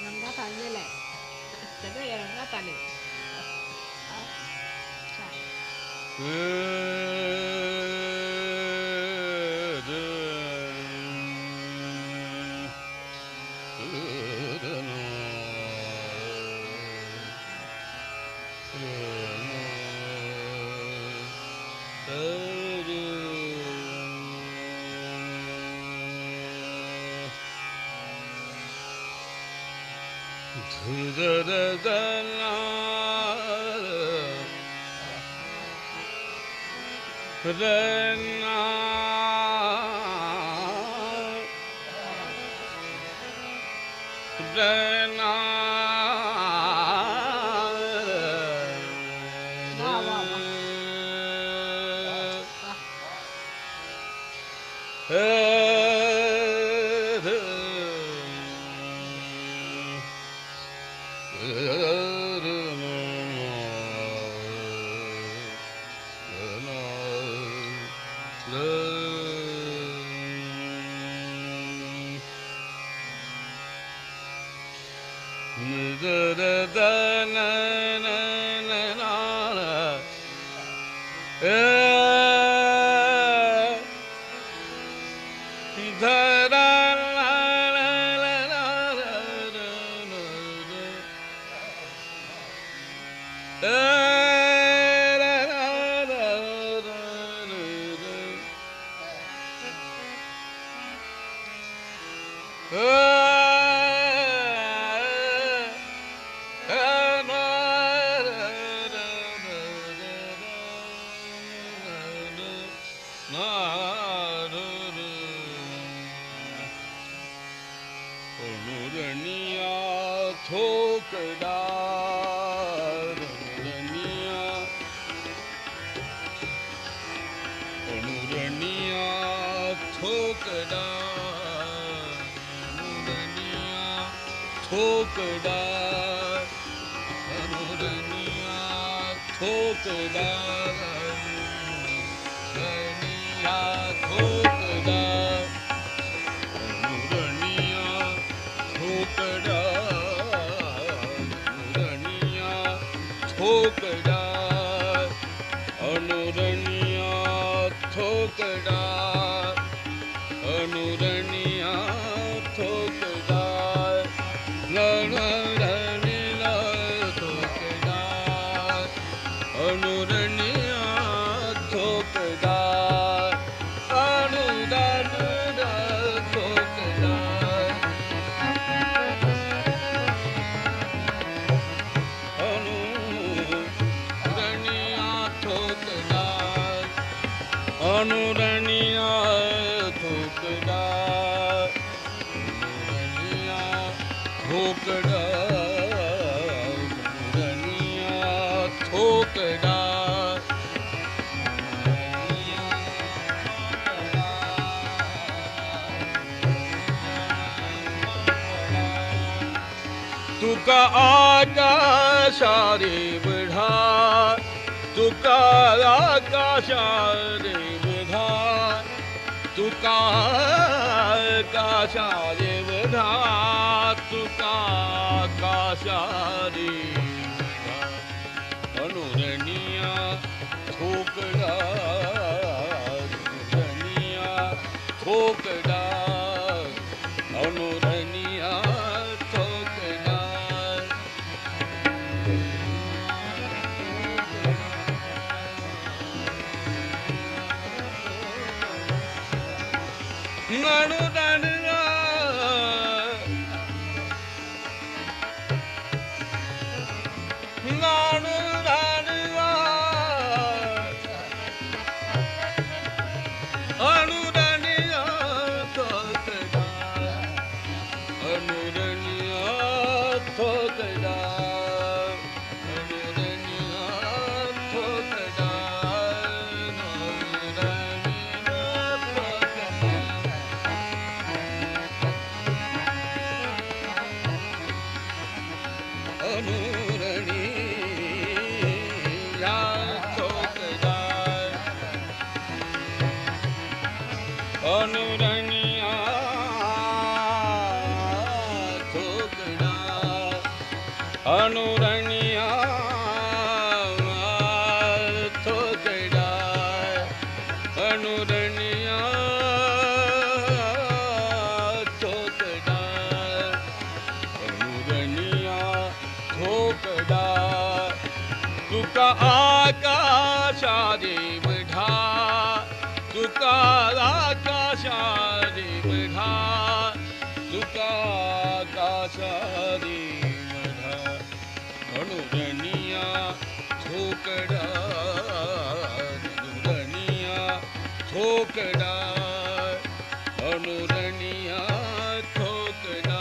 रंगात आणलेला आहे, सगळे रंगात आले. तुका आकाशारे बढ़ा, तुका आकाशारे बढ़ा, तुका आकाशारे बढ़ा, तुका आकाशारे बढ़ा, अनुरणिया ठोकड़ा, अनुरणिया ठोकड़ा, अनुरणिया ठोकड़ा। तुका आकाशारे बढ़ा, तुका आकाशारे बढ़ा, तुका आकाशारे बढ़ा, अनुरणिया ठोकड़ा, अनुरणिया ठोकड़ा, अनुरणिया ठोकड़ा।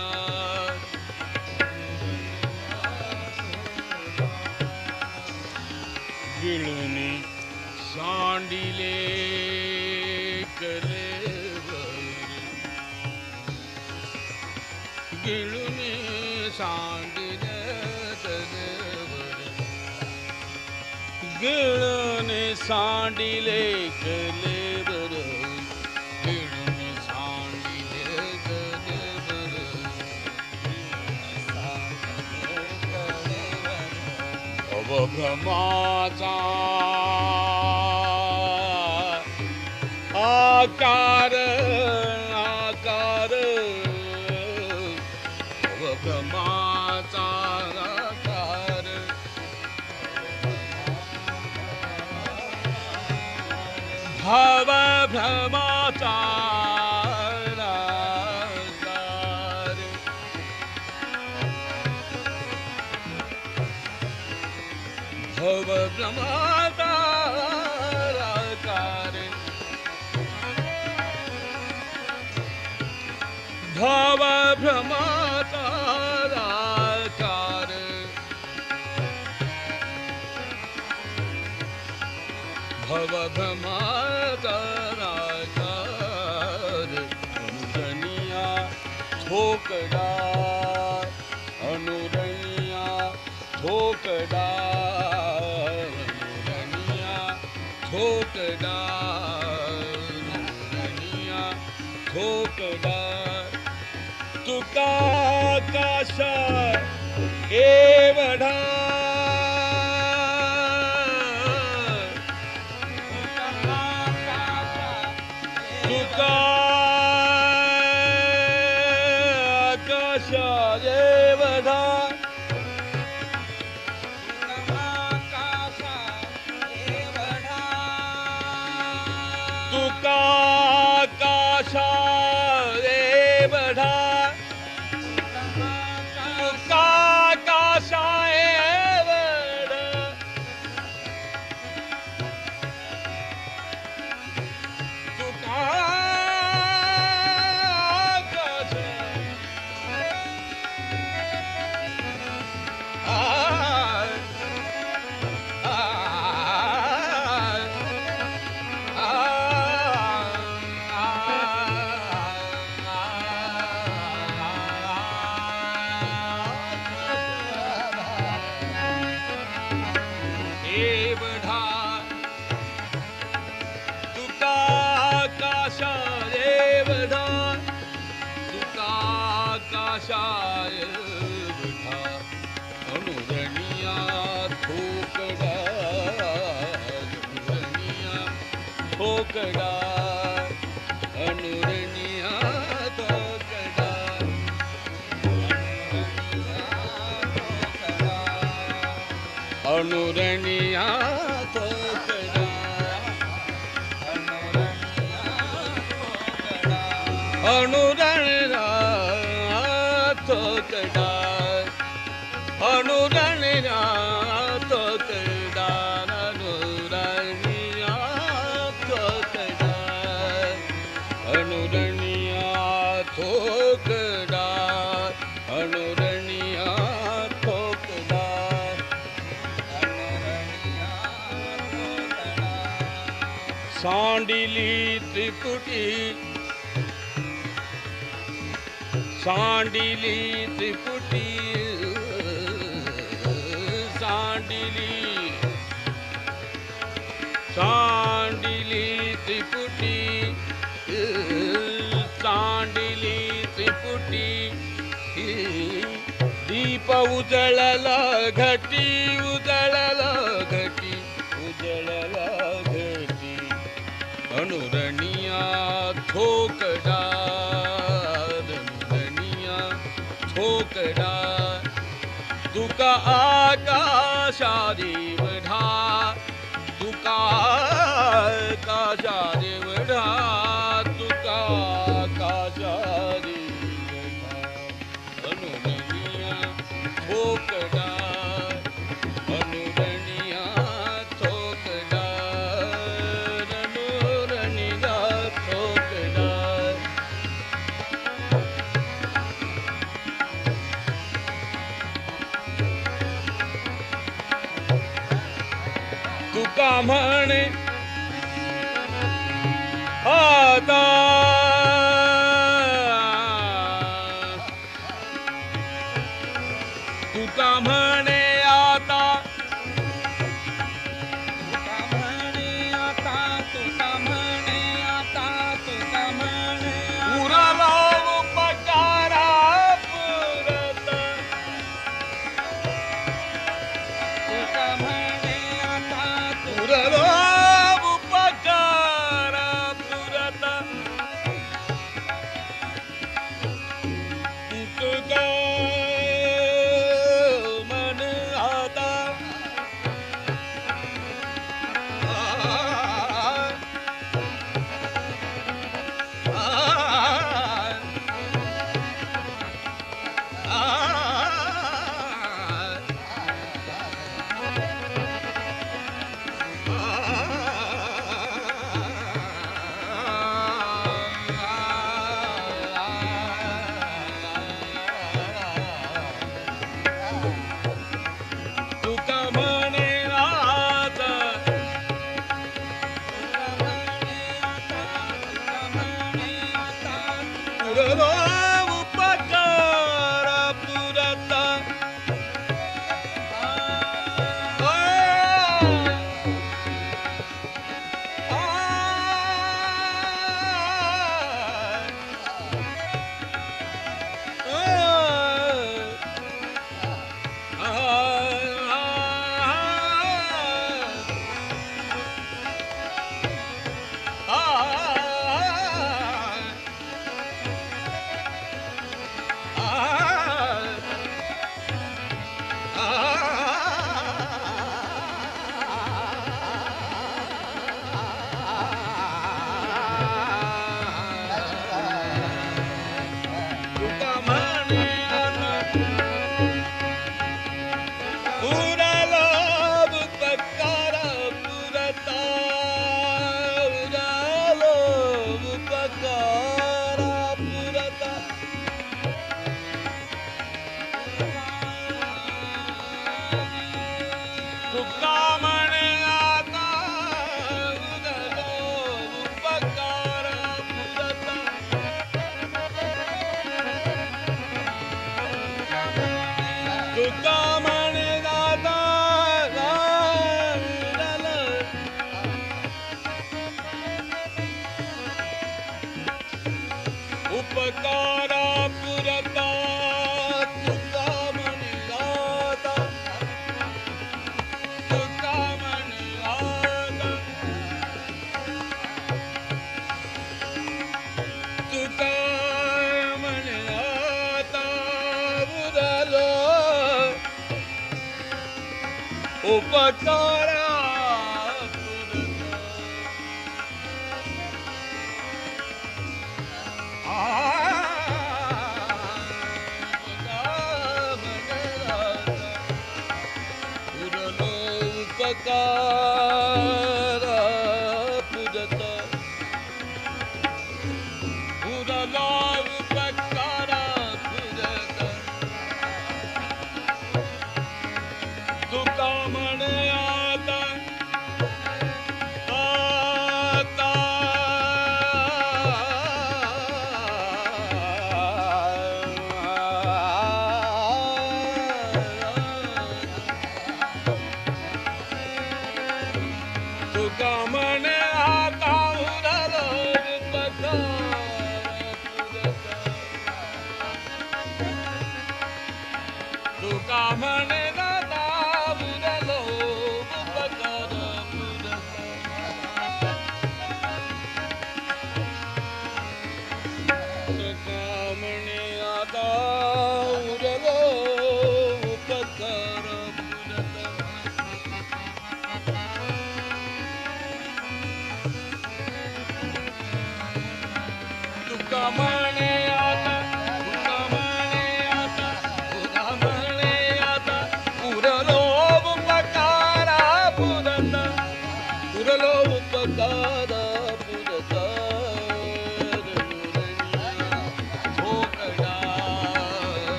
गिलुनी सांडिले करे गिलुनी सांडिले करे गिलुनी सांडिले करे गिलुनी सांडिले करे अवघमाचा आकार आकार अवघमाचा आकार भव भ्रमचारा भव भ्रमचार भव भ्रमचार भव भ्रमचार अनुरनिया ठोकड़ा अनुरनिया ठोकड़ा अनुरनिया ठोकड़ा अनुरनिया ठोकड़ा तुका काशा एवढा तुका काशा एवढा तुका काशा एवढा तुका काशा एवढा तुका काशा एवढा तुका काशा एवढा तुका काशा एवढा अनुरनिया ठोकड़ा अनुरनिया ठोकड़ा अनुरनिया ठोकड़ा अनुरनिया ठोकड़ा अनुरनिया ठोकड़ा अनुरनिया ठोकड़ा अनुरनिया ठोकड़ा अनुरनिया ठोकड़ा अनुरनिया ठोकड़ा सांडिली त्रिपुटी सांडिली त्रिपुटी सांडिली सांडिली त्रिपुटी सांडिली त्रिपुटी दीप उजळला घटी उजळला घटी उजळला घटी अनुरनिया ठोकड़ा अनुरनिया ठोकड़ा तुका आकाशा देवढा तुका आकाशा देवढा तुका आकाशा देवढा अनुरनिया ठोकड़ा अनुरनिया ठोकड़ा अनुरनिया ठोकड़ा तुका म्हणे आता तुका म्हणे आता तुका म्हणे आता तुका म्हणे आता तुका म्हणे उरला उपकारा पुरत तुका म्हणे आता उरला उपकारा पुरत तुका म्हणे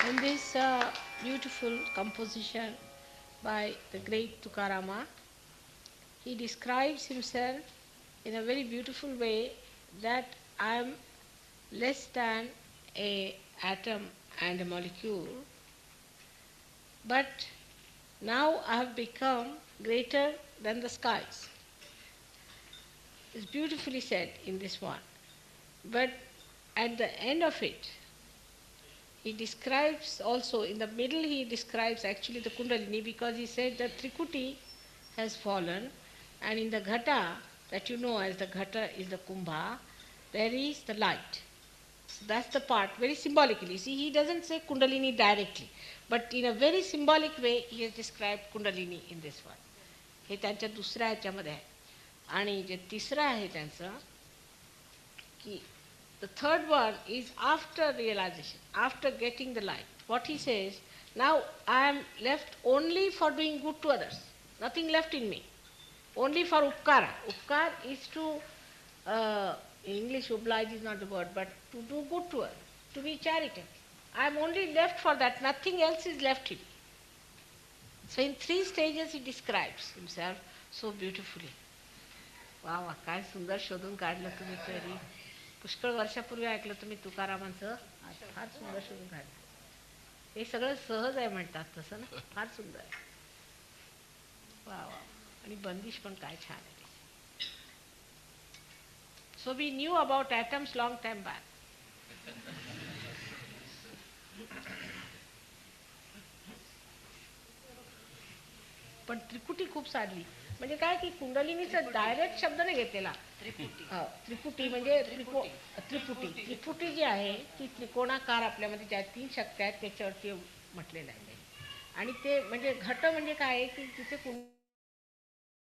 In this beautiful composition by the great Tukarama, he describes himself in a very beautiful way that I am less than a atom and a molecule, but now I have become greater than the skies. It's beautifully said in this one. But at the end of it, he describes also, in the middle he describes actually the Kundalini, because he said that Trikuti has fallen, and in the Ghata, that you know as the Ghata is the Kumbha, there is the light. So that's the part, very symbolically. See, he doesn't say Kundalini directly, but in a very symbolic way he has described Kundalini in this one. हे त्यांच्या दुसऱ्या ह्याच्यामध्ये आहे. आणि जे तिसरं आहे त्यांचं की The third one is after realization, after getting the light. What he says, now I am left only for doing good to others. Nothing left in me. Only for upkara. Upkar is to, in English oblige is not the word, but to do good to others, to be charitable. I am only left for that. Nothing else is left in me. So in 3 stages he describes himself so beautifully. वा वा, काय सुंदर शोधून काढलं तुम्ही तरी. पुष्कळ वर्षापूर्वी ऐकलं तुम्ही तुकारामांचं, फार सुंदर शोधून काढलं. हे सगळं सहज आहे म्हणतात तसं ना, फार सुंदर आहे. वा वा, आणि बंदिश पण काय छान आहे. So we knew about atoms long time back. पण त्रिपुटी खूप साधली. म्हणजे काय की कुंडलिनीचा डायरेक्ट शब्द नाही घेतलेला. त्रिपुटी म्हणजे त्रिपुटी जी आहे ती त्रिकोणाकार आपल्यामध्ये ज्या 3 शक्त्या आहेत त्याच्यावरती म्हटलेलं आहे. आणि ते म्हणजे घट म्हणजे काय की तिथे